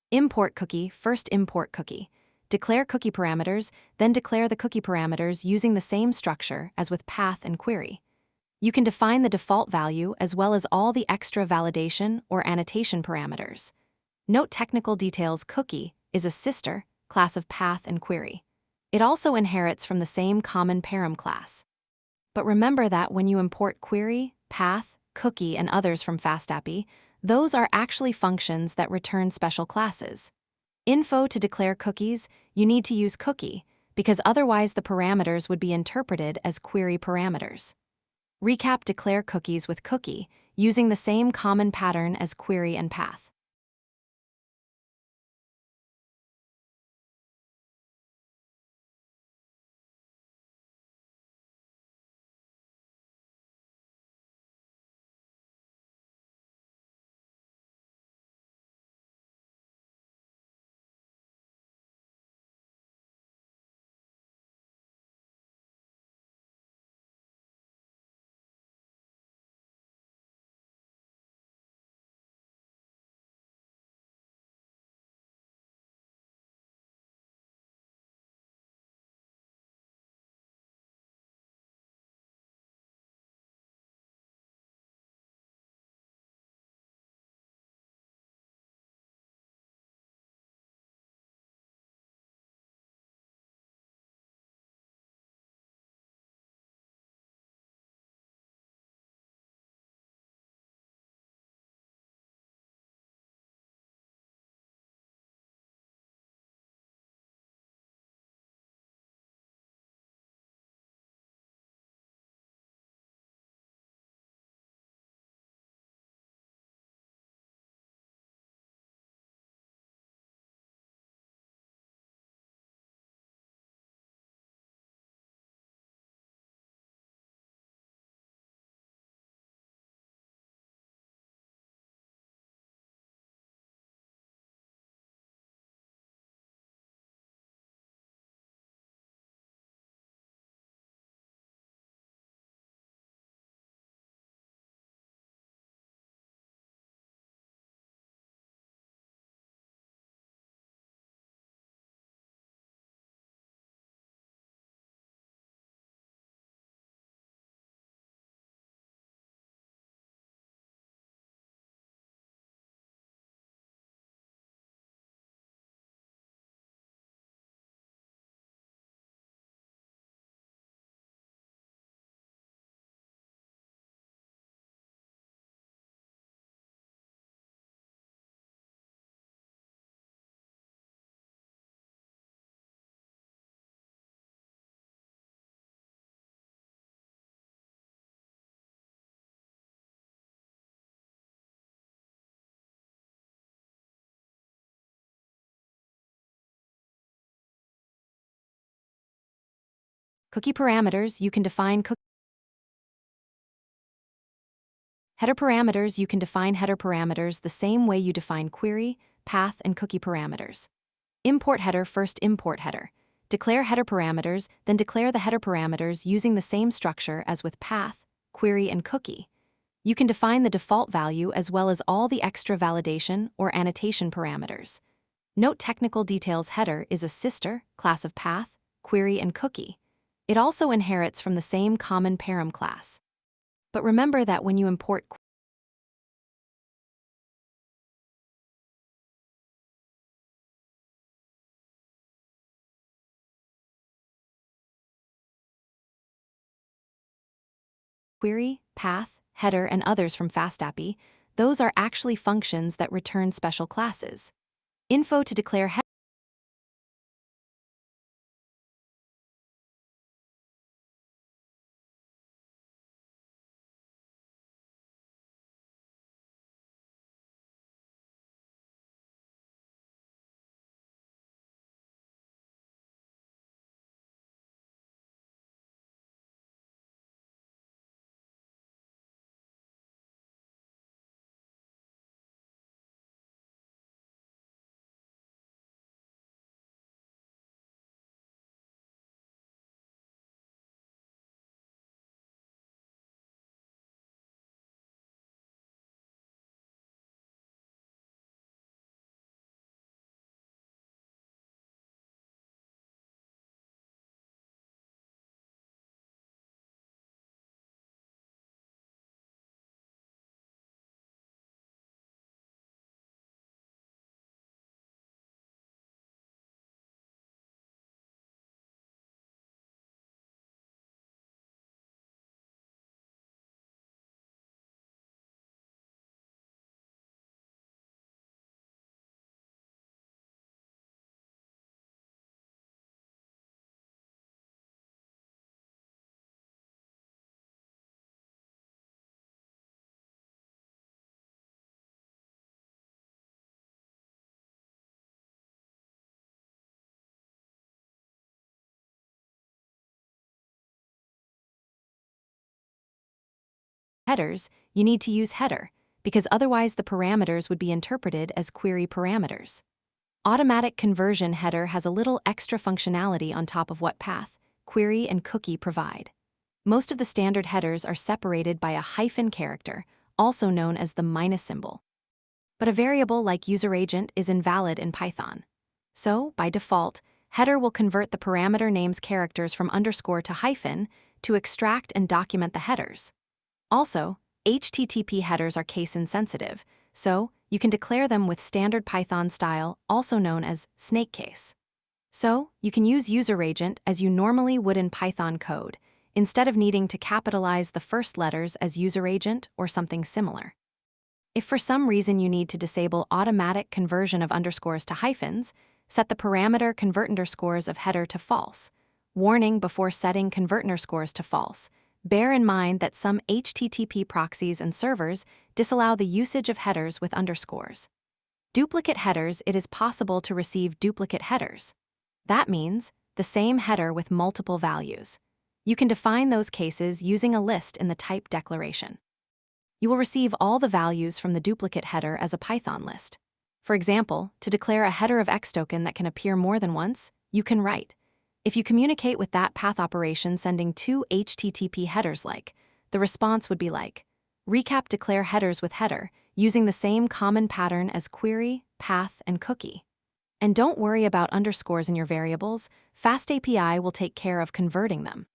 Import cookie, first import cookie. Declare cookie parameters, then declare the cookie parameters using the same structure as with path and query. You can define the default value as well as all the extra validation or annotation parameters. Note technical details: cookie is a sister class of path and query. It also inherits from the same common param class. But remember that when you import query, path, cookie, and others from FastAPI, those are actually functions that return special classes. Info: to declare cookies, you need to use cookie, because otherwise the parameters would be interpreted as query parameters. Recap: declare cookies with cookie, using the same common pattern as query and path. Cookie parameters, you can define header parameters, you can define header parameters the same way you define query, path, and cookie parameters. Import header, first import header. Declare header parameters, then declare the header parameters using the same structure as with path, query, and cookie. You can define the default value as well as all the extra validation or annotation parameters. Note technical details header is a sister class of path, query, and cookie. It also inherits from the same common param class. But remember that when you import query, path, header, and others from FastAPI, those are actually functions that return special classes. Info to declare headers, you need to use header, because otherwise the parameters would be interpreted as query parameters. Automatic conversion header has a little extra functionality on top of what path, query, and cookie provide. Most of the standard headers are separated by a hyphen character, also known as the minus symbol. But a variable like userAgent is invalid in Python. So, by default, header will convert the parameter name's characters from underscore to hyphen to extract and document the headers. Also, HTTP headers are case-insensitive, so you can declare them with standard Python style, also known as snake case. So, you can use userAgent as you normally would in Python code, instead of needing to capitalize the first letters as userAgent or something similar. If for some reason you need to disable automatic conversion of underscores to hyphens, set the parameter convert underscores of header to false. Warning before setting convert underscores to false. Bear in mind that some HTTP proxies and servers disallow the usage of headers with underscores. Duplicate headers, it is possible to receive duplicate headers. That means the same header with multiple values. You can define those cases using a list in the type declaration. You will receive all the values from the duplicate header as a Python list. For example, to declare a header of X token that can appear more than once, you can write, if you communicate with that path operation sending two HTTP headers like, the response would be like, recap declare headers with header, using the same common pattern as query, path, and cookie. And don't worry about underscores in your variables, FastAPI will take care of converting them.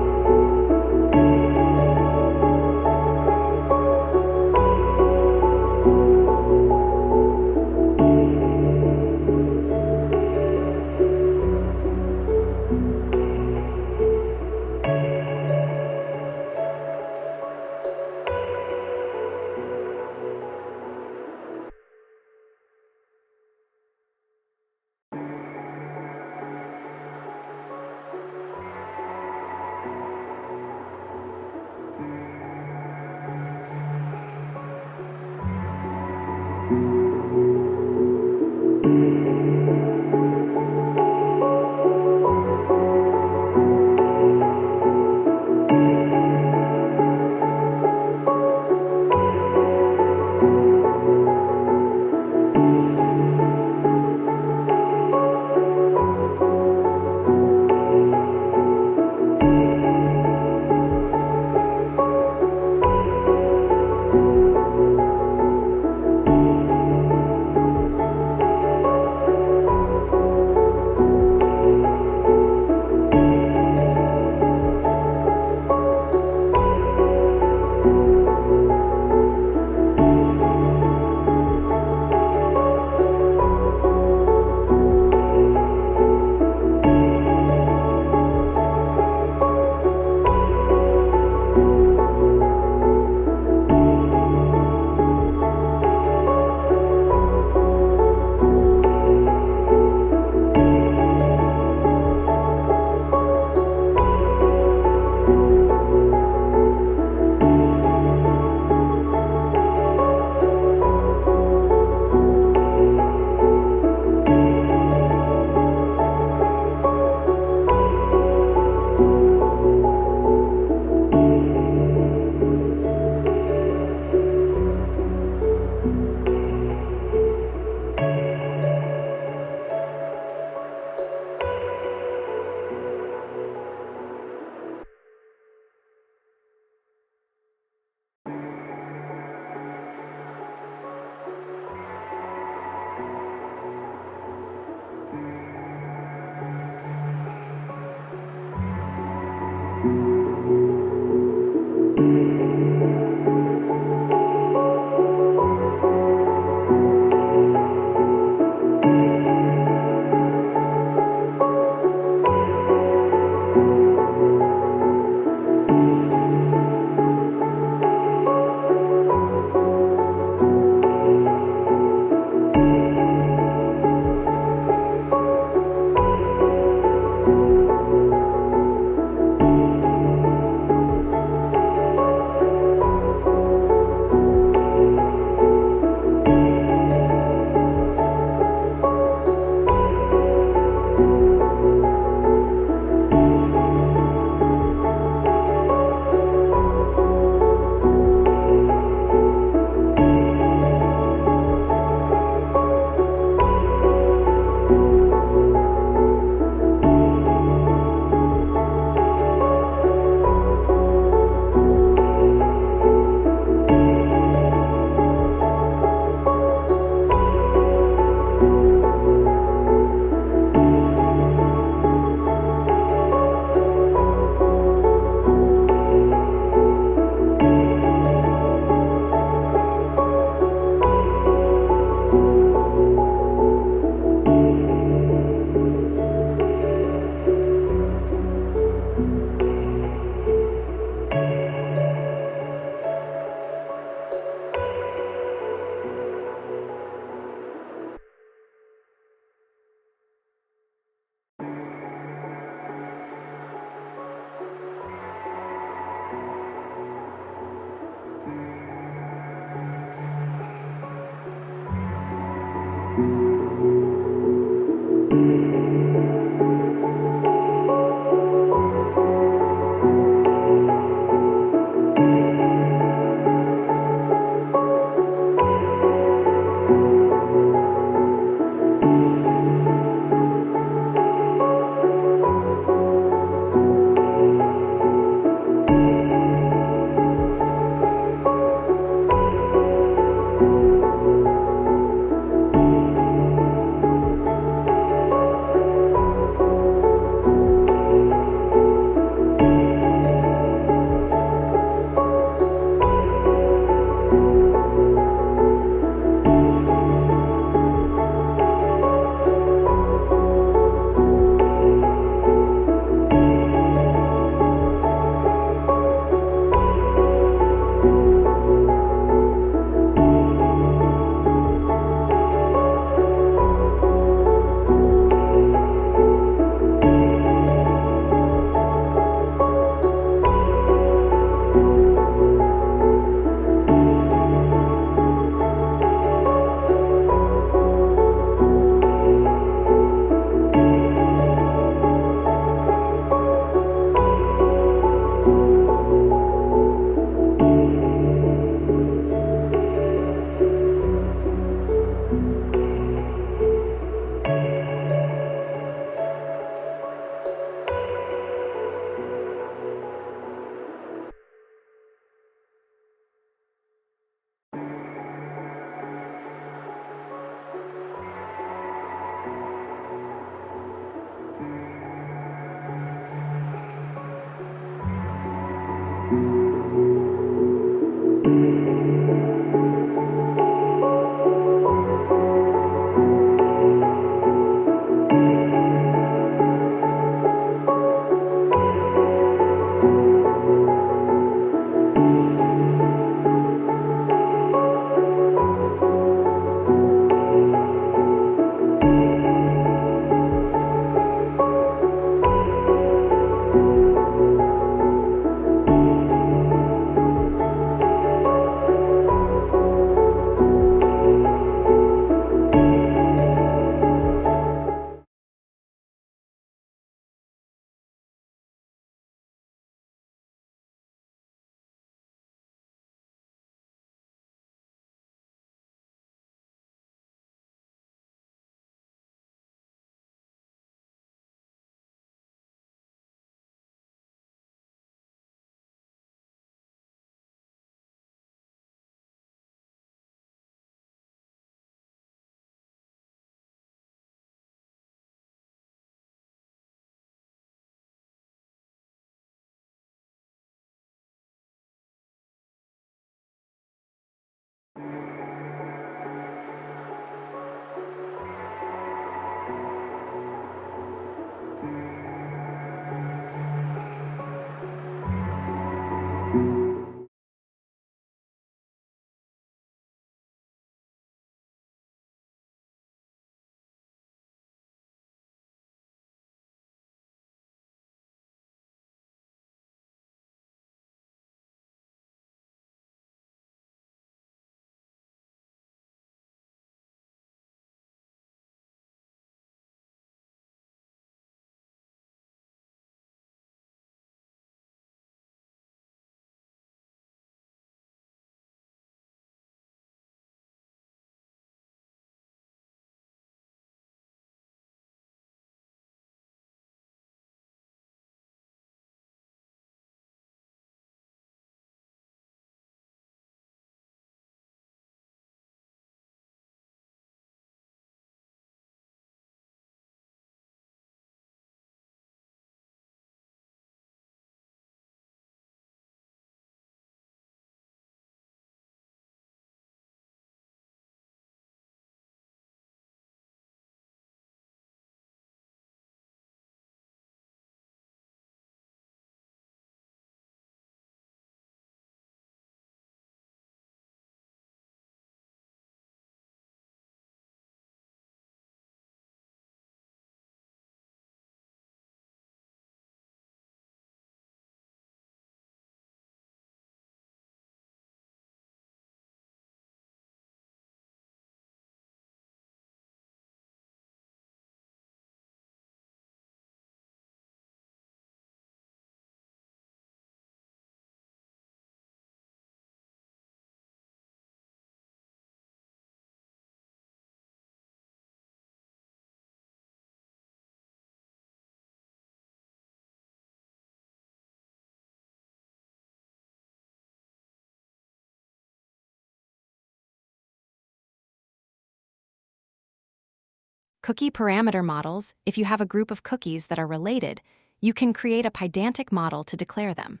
Cookie parameter models, if you have a group of cookies that are related, you can create a pedantic model to declare them.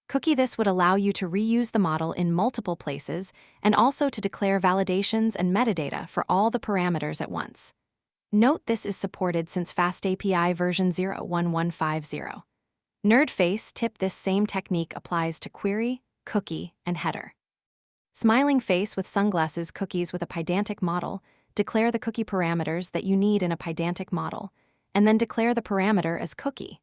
Cookie this would allow you to reuse the model in multiple places and also to declare validations and metadata for all the parameters at once. Note this is supported since FastAPI version 0.1150. NerdFace tip this same technique applies to query, cookie, and header. Smiling face with sunglasses cookies with a pedantic model, declare the cookie parameters that you need in a pedantic model, and then declare the parameter as cookie.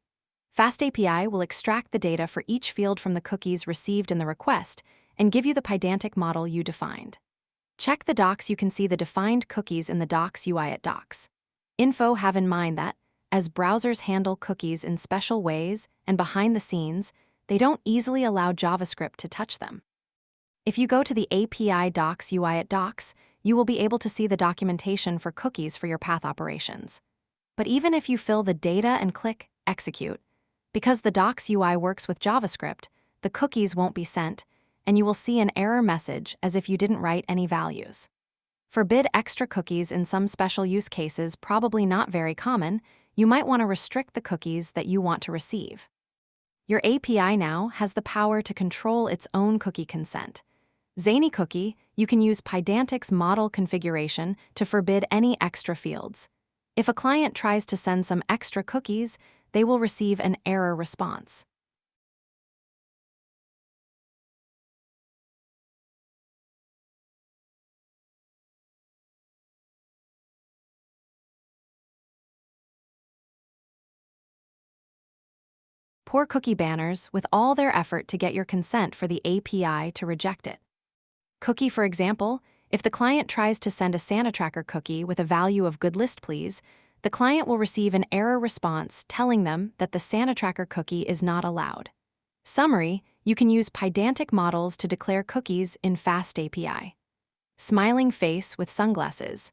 FastAPI will extract the data for each field from the cookies received in the request and give you the pedantic model you defined. Check the docs. You can see the defined cookies in the docs UI at docs. Info have in mind that, as browsers handle cookies in special ways and behind the scenes, they don't easily allow JavaScript to touch them. If you go to the API docs UI at docs, you will be able to see the documentation for cookies for your path operations. But even if you fill the data and click Execute, because the docs UI works with JavaScript, the cookies won't be sent, and you will see an error message as if you didn't write any values. Forbid extra cookies in some special use cases, probably not very common. You might want to restrict the cookies that you want to receive. Your API now has the power to control its own cookie consent. Zany Cookie, you can use Pydantic's model configuration to forbid any extra fields. If a client tries to send some extra cookies, they will receive an error response. Poor cookie banners with all their effort to get your consent for the API to reject it. Cookie, for example, if the client tries to send a SanaTracker cookie with a value of good list please, the client will receive an error response telling them that the SanaTracker cookie is not allowed. Summary, you can use Pydantic models to declare cookies in FastAPI. Smiling face with sunglasses.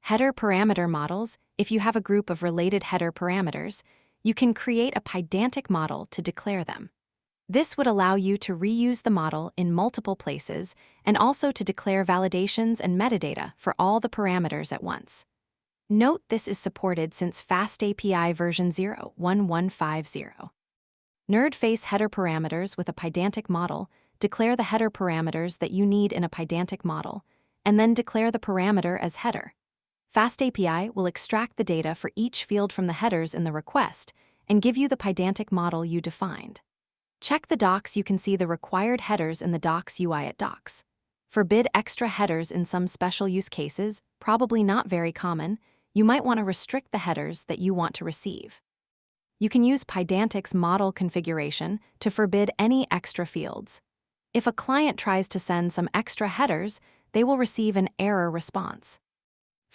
Header parameter models, if you have a group of related header parameters, you can create a Pydantic model to declare them. This would allow you to reuse the model in multiple places and also to declare validations and metadata for all the parameters at once. Note this is supported since FastAPI version 0.1150. Nerd-face header parameters with a Pydantic model declare the header parameters that you need in a Pydantic model, and then declare the parameter as header. FastAPI will extract the data for each field from the headers in the request and give you the Pydantic model you defined. Check the docs, you can see the required headers in the docs UI at docs. Forbid extra headers in some special use cases, probably not very common. You might want to restrict the headers that you want to receive. You can use Pydantic's model configuration to forbid any extra fields. If a client tries to send some extra headers, they will receive an error response.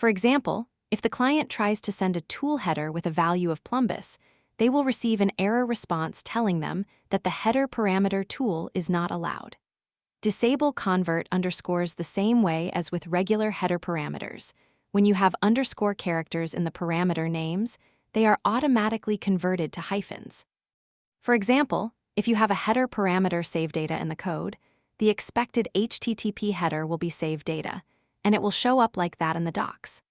For example, if the client tries to send a tool header with a value of plumbus, they will receive an error response telling them that the header parameter tool is not allowed. Disable convert underscores the same way as with regular header parameters. When you have underscore characters in the parameter names, they are automatically converted to hyphens. For example, if you have a header parameter save data in the code, the expected HTTP header will be save data, and it will show up like that in the docs.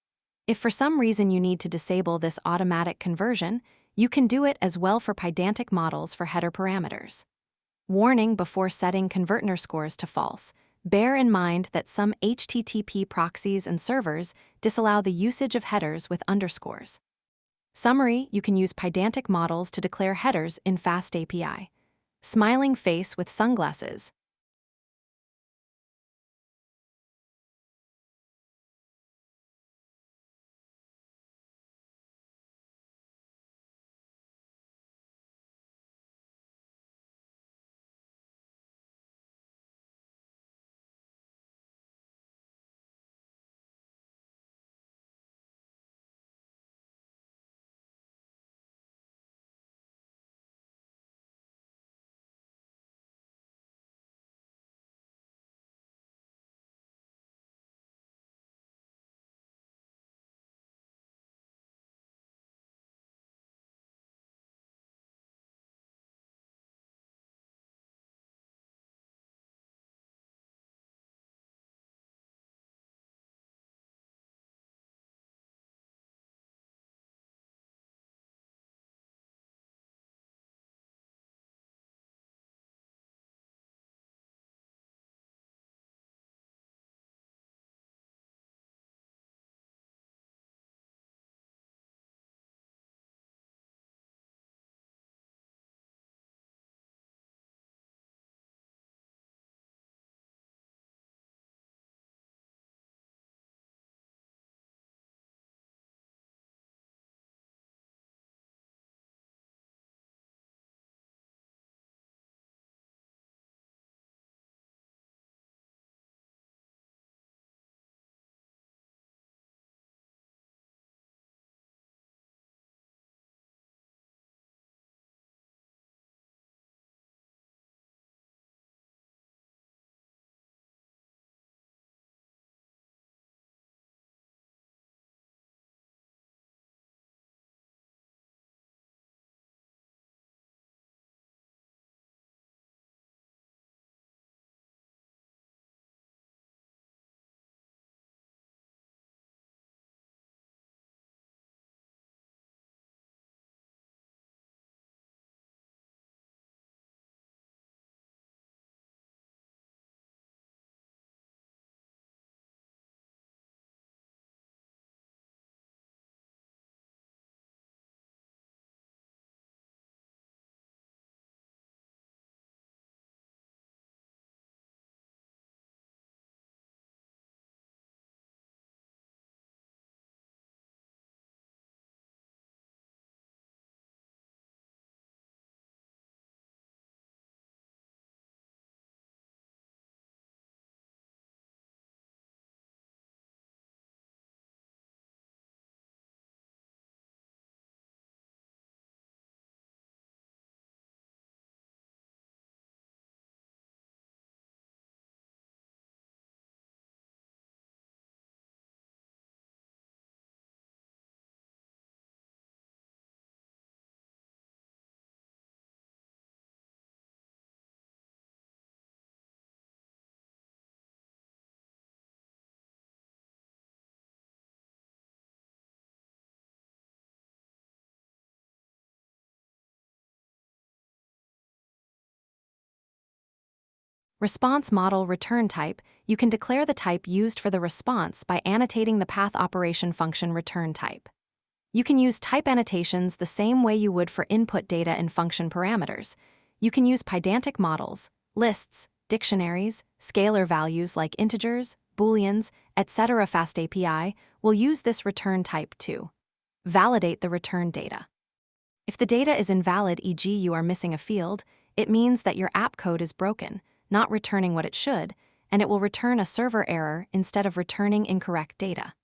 If for some reason you need to disable this automatic conversion, you can do it as well for Pydantic models for header parameters. Warning before setting converter scores to false. Bear in mind that some HTTP proxies and servers disallow the usage of headers with underscores. Summary, you can use pedantic models to declare headers in FastAPI. Smiling face with sunglasses. Response model return type, you can declare the type used for the response by annotating the path operation function return type. You can use type annotations the same way you would for input data in function parameters. You can use pedantic models, lists, dictionaries, scalar values like integers, booleans, etc. FastAPI will use this return type too. Validate the return data. If the data is invalid, e.g. you are missing a field, it means that your app code is broken, not returning what it should, and it will return a server error instead of returning incorrect data.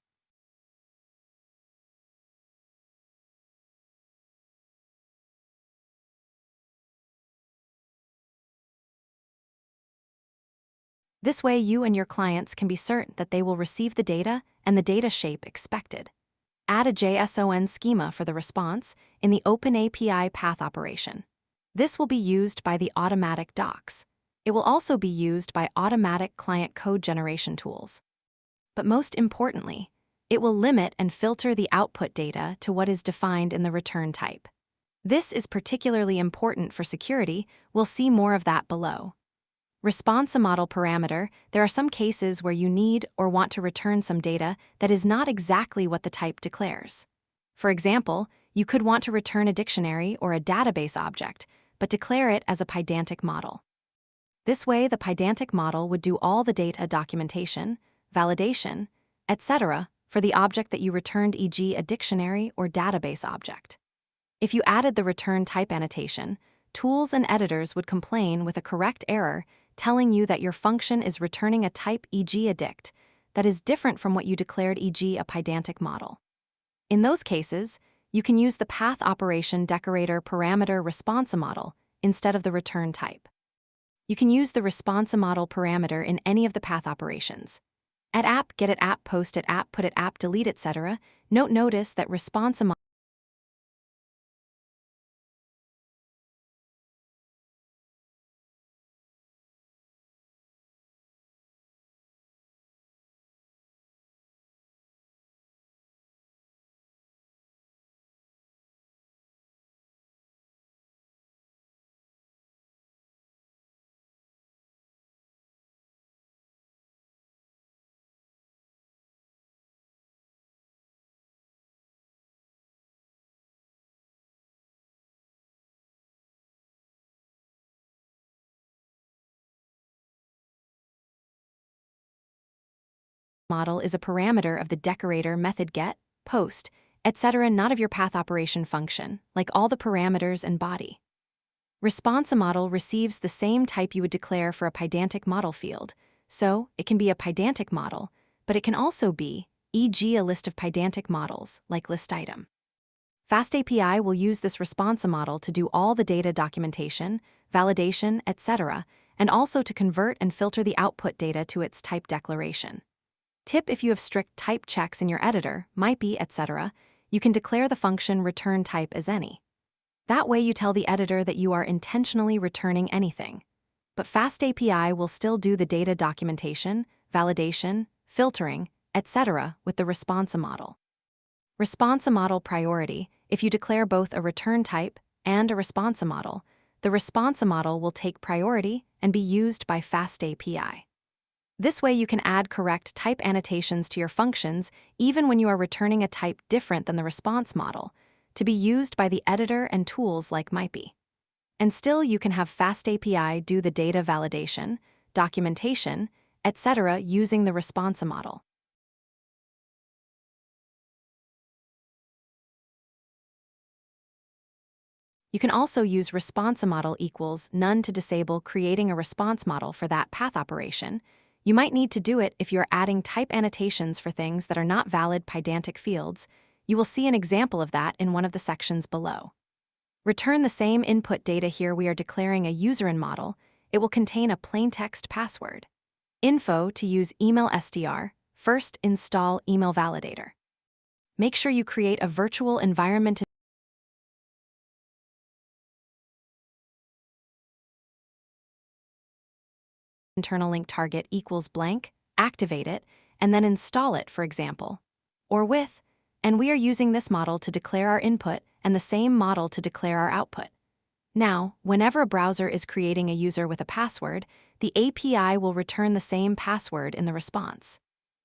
This way, you and your clients can be certain that they will receive the data and the data shape expected. Add a JSON schema for the response in the OpenAPI path operation. This will be used by the automatic docs. It will also be used by automatic client code generation tools. But most importantly, it will limit and filter the output data to what is defined in the return type. This is particularly important for security. We'll see more of that below. Response model parameter, there are some cases where you need or want to return some data that is not exactly what the type declares. For example, You could want to return a dictionary or a database object, but declare it as a pydantic model. This way, the pydantic model would do all the data documentation, validation, etc. for the object that you returned, e.g. a dictionary or database object. If you added the return type annotation, tools and editors would complain with a correct error telling you that your function is returning a type, e.g. a dict, that is different from what you declared, e.g. a pydantic model. In those cases, you can use the path operation decorator parameter response model instead of the return type. You can use the response model parameter in any of the path operations. At app, get at app, post at app, put at app, delete, etc. Notice that response model is a parameter of the decorator method get, post, etc., not of your path operation function, like all the parameters and body. Response model receives the same type you would declare for a pydantic model field, so it can be a pydantic model, but it can also be, e.g. a list of pydantic models, like list item. FastAPI will use this response model to do all the data documentation, validation, etc., and also to convert and filter the output data to its type declaration. Tip: if you have strict type checks in your editor, might be, etc., you can declare the function return type as any. That way you tell the editor that you are intentionally returning anything. But FastAPI will still do the data documentation, validation, filtering, etc. with the response model. Response model priority: if you declare both a return type and a response model, the response model will take priority and be used by FastAPI. This way you can add correct type annotations to your functions even when you are returning a type different than the response model, to be used by the editor and tools like MyPy. And still you can have FastAPI do the data validation, documentation, etc. using the response model. You can also use response model equals none to disable creating a response model for that path operation. You might need to do it if you're adding type annotations for things that are not valid pydantic fields. You will see an example of that in one of the sections below. Return the same input data. Here we are declaring a userin model. It will contain a plaintext password. Info to use email SDR. First, install email validator. Make sure you create a virtual environment internal link target equals blank, activate it, and then install it, for example. Or with, and we are using this model to declare our input and the same model to declare our output. Now, whenever a browser is creating a user with a password, the API will return the same password in the response.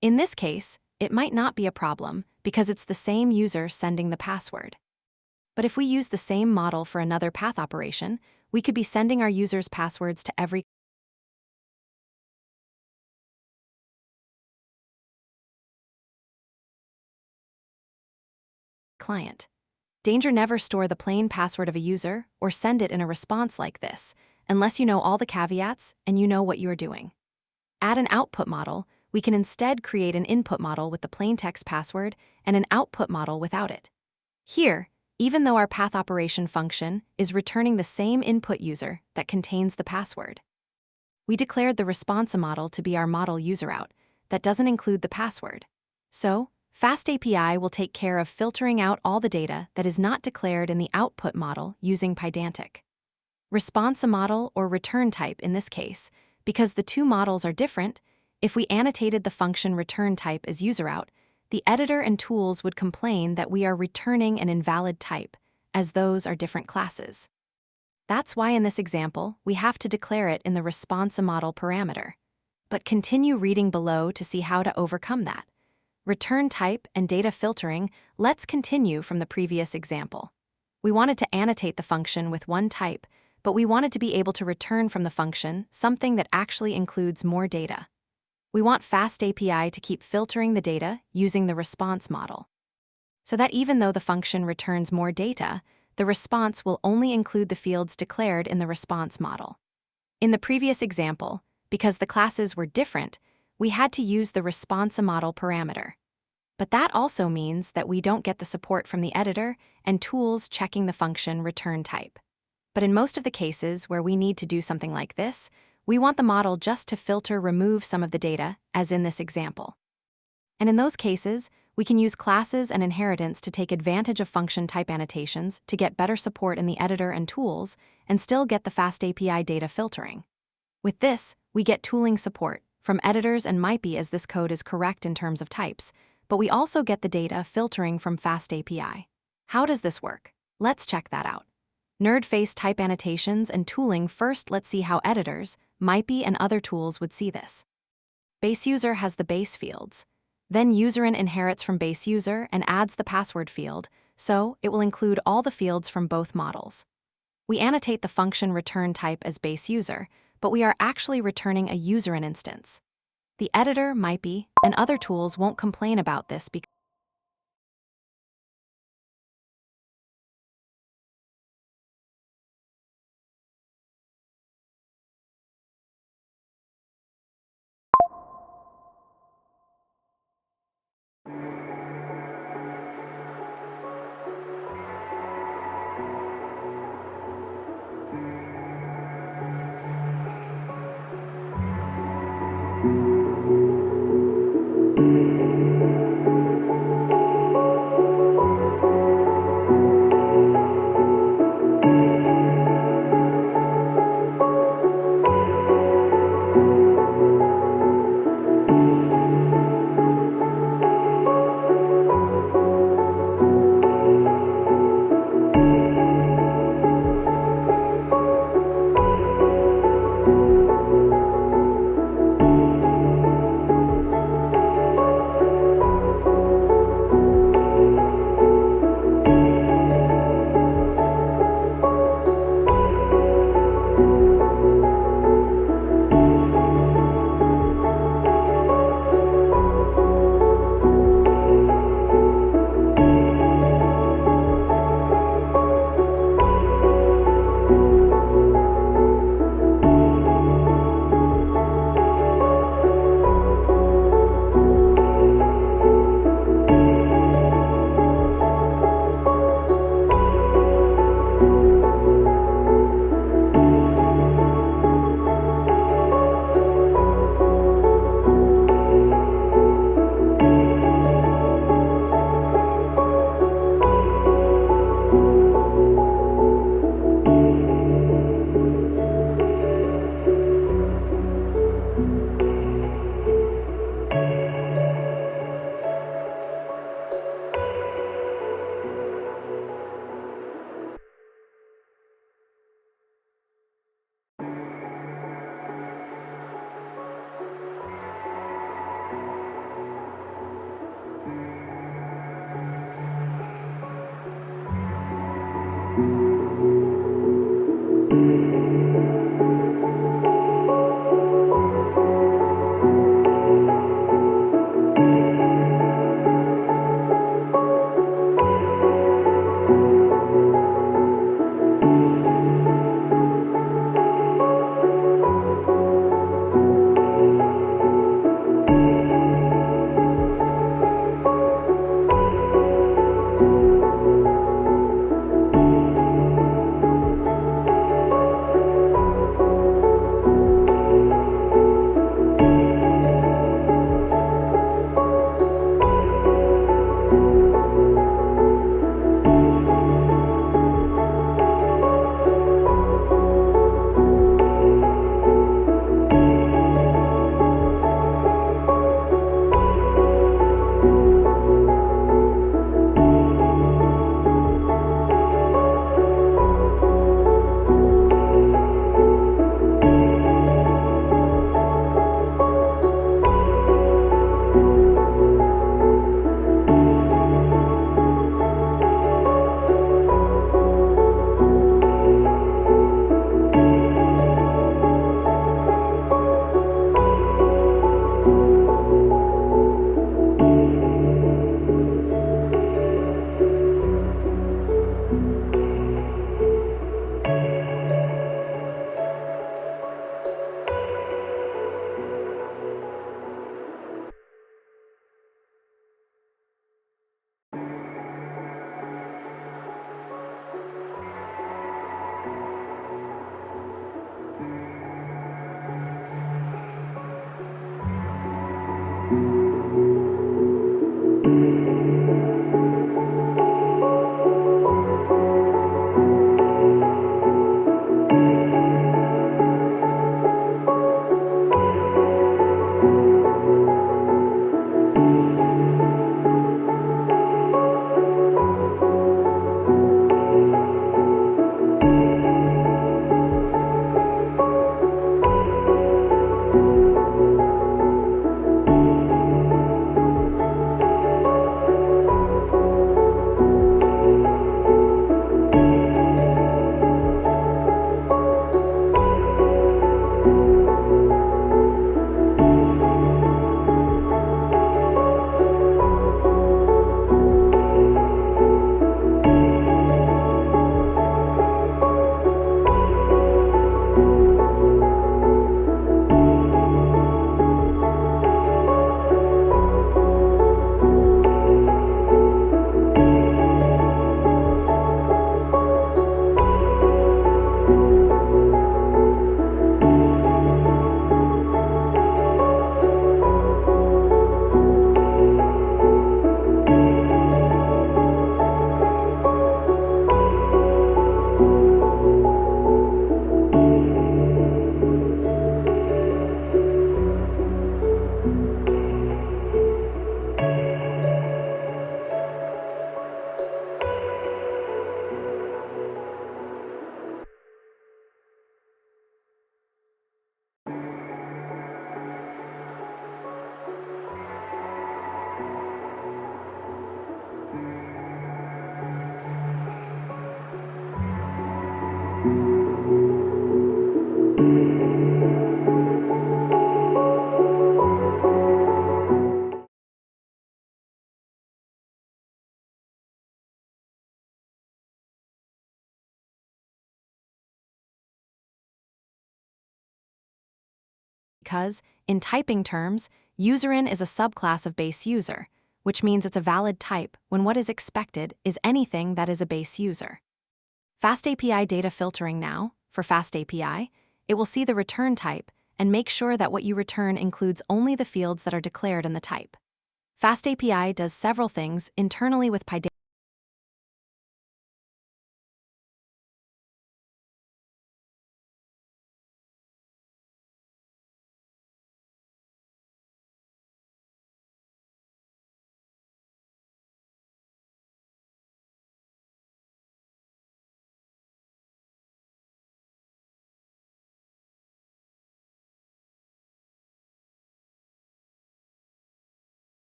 In this case, it might not be a problem because it's the same user sending the password. But if we use the same model for another path operation, we could be sending our users' passwords to every client. Danger: never store the plain password of a user or send it in a response like this, unless you know all the caveats and you know what you are doing. Add an output model. We can instead create an input model with the plain text password and an output model without it. Here, even though our path operation function is returning the same input user that contains the password, we declared the response model to be our model userout that doesn't include the password. So, FastAPI will take care of filtering out all the data that is not declared in the output model using pydantic. Response model or return type in this case, because the two models are different. If we annotated the function return type as userout, the editor and tools would complain that we are returning an invalid type, as those are different classes. That's why in this example, we have to declare it in the response model parameter. But continue reading below to see how to overcome that. Return type and data filtering, let's continue from the previous example. We wanted to annotate the function with one type, but we wanted to be able to return from the function something that actually includes more data. We want FastAPI to keep filtering the data using the response model, so that even though the function returns more data, the response will only include the fields declared in the response model. In the previous example, because the classes were different, we had to use the response model parameter. But that also means that we don't get the support from the editor and tools checking the function return type. But in most of the cases where we need to do something like this, we want the model just to remove some of the data, as in this example. And in those cases, we can use classes and inheritance to take advantage of function type annotations to get better support in the editor and tools, and still get the FastAPI data filtering. With this, we get tooling support from editors and MIPI as this code is correct in terms of types, but we also get the data filtering from FastAPI. How does this work? Let's check that out. Nerd-face type annotations and tooling. First, let's see how editors, MIPI, and other tools would see this. Base user has the base fields. Then userin inherits from base user and adds the password field, so it will include all the fields from both models. We annotate the function return type as base user, but we are actually returning a userin instance. The editor, MIPI, and other tools won't complain about this because because, in typing terms, userin is a subclass of base user, which means it's a valid type when what is expected is anything that is a base user. FastAPI data filtering now, for FastAPI, it will see the return type and make sure that what you return includes only the fields that are declared in the type. FastAPI does several things internally with PyData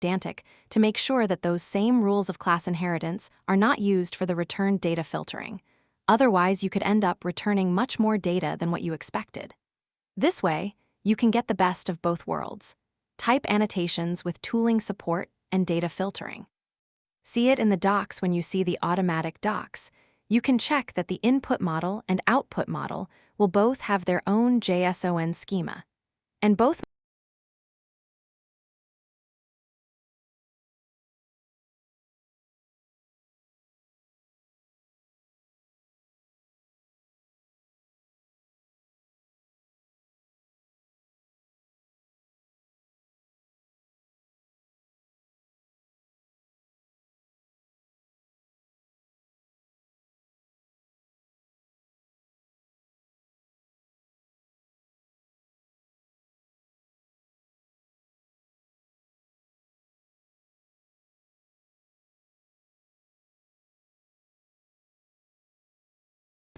to make sure that those same rules of class inheritance are not used for the return data filtering. Otherwise, you could end up returning much more data than what you expected. This way, you can get the best of both worlds: type annotations with tooling support and data filtering. See it in the docs when you see the automatic docs. You can check that the input model and output model will both have their own JSON schema, and both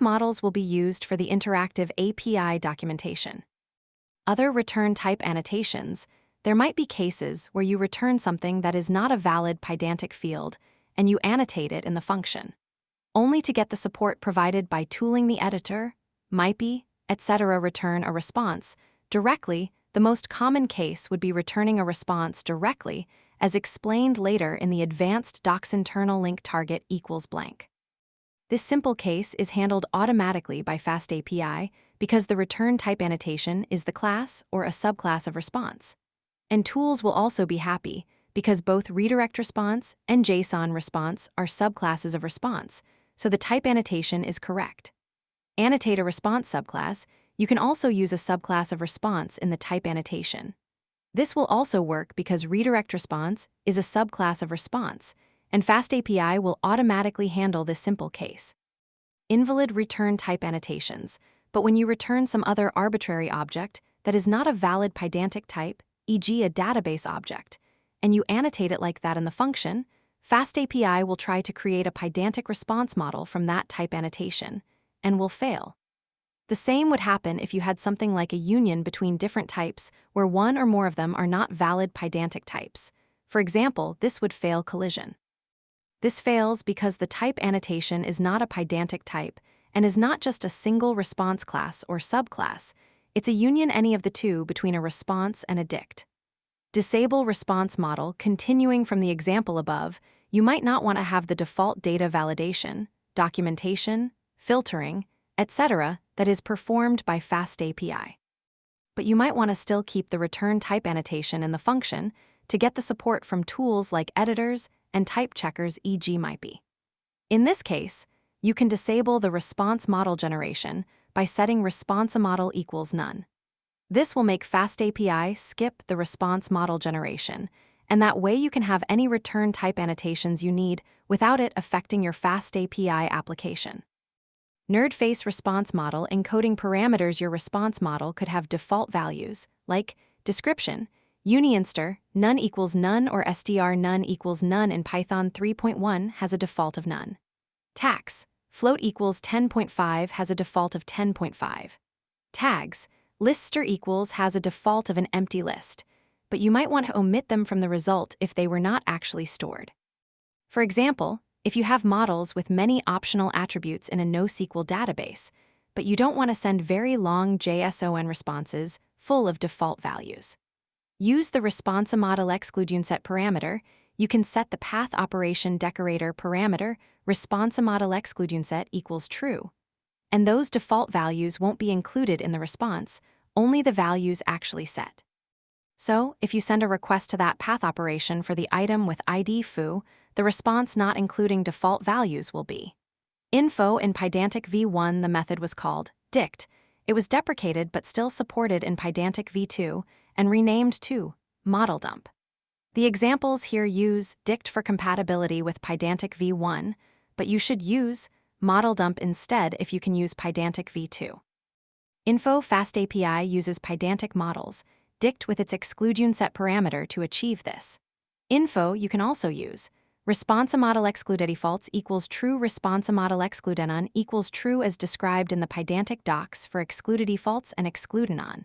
models will be used for the interactive API documentation. Other return type annotations, there might be cases where you return something that is not a valid Pydantic field and you annotate it in the function, only to get the support provided by tooling the editor, MIPI, etc. return a response directly. The most common case would be returning a response directly, as explained later in the advanced docs internal link target equals blank. This simple case is handled automatically by FastAPI because the return type annotation is the class or a subclass of response. And tools will also be happy because both redirect response and JSON response are subclasses of response, so the type annotation is correct. Annotate a response subclass, you can also use a subclass of response in the type annotation. This will also work because redirect response is a subclass of response, and FastAPI will automatically handle this simple case. Invalid return type annotations, but when you return some other arbitrary object that is not a valid Pydantic type, e.g. a database object, and you annotate it like that in the function, FastAPI will try to create a Pydantic response model from that type annotation, and will fail. The same would happen if you had something like a union between different types where one or more of them are not valid Pydantic types. For example, this would fail collision. This fails because the type annotation is not a Pydantic type and is not just a single response class or subclass, it's a union any of the two between a response and a dict. Disable response model. Continuing from the example above, you might not want to have the default data validation, documentation, filtering, etc. that is performed by FastAPI. But you might want to still keep the return type annotation in the function to get the support from tools like editors and type checkers, e.g. MIPI. In this case, you can disable the response model generation by setting response model equals none. This will make FastAPI skip the response model generation, and that way you can have any return type annotations you need without it affecting your FastAPI application. Nerdface response model encoding parameters. Your response model could have default values, like description, uniinster, none equals none, or str none equals none. In Python 3.1 has a default of none. Tax, float equals 10.5 has a default of 10.5. Tags, lister equals has a default of an empty list, but you might want to omit them from the result if they were not actually stored. For example, if you have models with many optional attributes in a NoSQL database, but you don't want to send very long JSON responses full of default values. Use the ResponseModel parameter. You can set the path operation decorator parameter ResponseModel equals true. And those default values won't be included in the response, only the values actually set. So, if you send a request to that path operation for the item with ID foo, the response not including default values will be info. In Pydantic v1, the method was called dict. It was deprecated but still supported in Pydantic v2 and renamed to modeldump. The examples here use dict for compatibility with Pydantic v1, but you should use modeldump instead if you can use Pydantic v2. Info FastAPI uses Pydantic models, dict with its excludeUnset parameter to achieve this. Info you can also use ResponseModel equals true ResponseModel equals true as described in the Pydantic docs for excluded defaults and excludenon.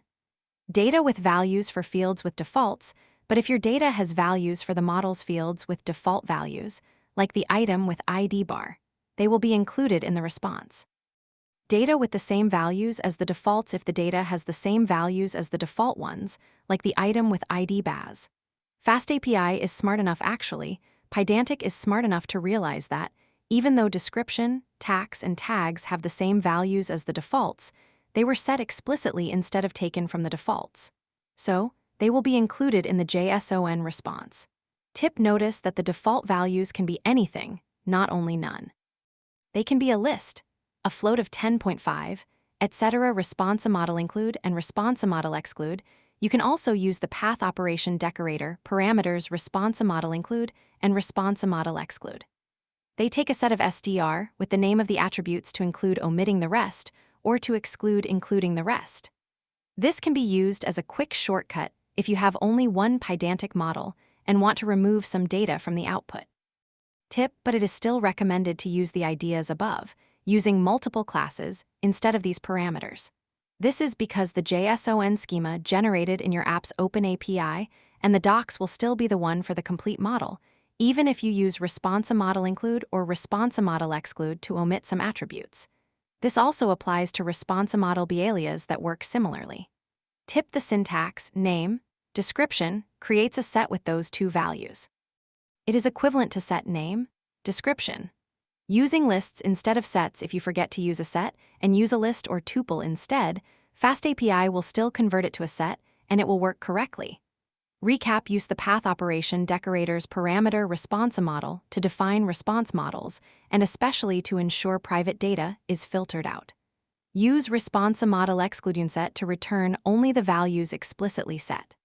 Data with values for fields with defaults, but if your data has values for the model's fields with default values, like the item with ID bar, they will be included in the response. Data with the same values as the defaults if the data has the same values as the default ones, like the item with ID baz. FastAPI is smart enough actually. Pydantic is smart enough to realize that, even though description, tax, and tags have the same values as the defaults, they were set explicitly instead of taken from the defaults. So, they will be included in the JSON response. Tip: notice that the default values can be anything, not only none. They can be a list, a float of 10.5, etc. ResponseModel and ResponseModel. You can also use the path operation decorator parameters ResponseModel and ResponseModel. They take a set of SDR with the name of the attributes to include omitting the rest or to exclude including the rest. This can be used as a quick shortcut if you have only one Pydantic model and want to remove some data from the output. Tip: but it is still recommended to use the ideas above, using multiple classes instead of these parameters. This is because the JSON schema generated in your app's OpenAPI and the docs will still be the one for the complete model, even if you use ResponseModel or ResponseModel to omit some attributes. This also applies to ResponseModel that work similarly. Tip: the syntax, name, description creates a set with those two values. It is equivalent to set name, description. Using lists instead of sets if you forget to use a set and use a list or tuple instead, FastAPI will still convert it to a set and it will work correctly. Recap: use the path operation decorator's parameter ResponseModel to define response models and especially to ensure private data is filtered out. Use ResponseModel to return only the values explicitly set.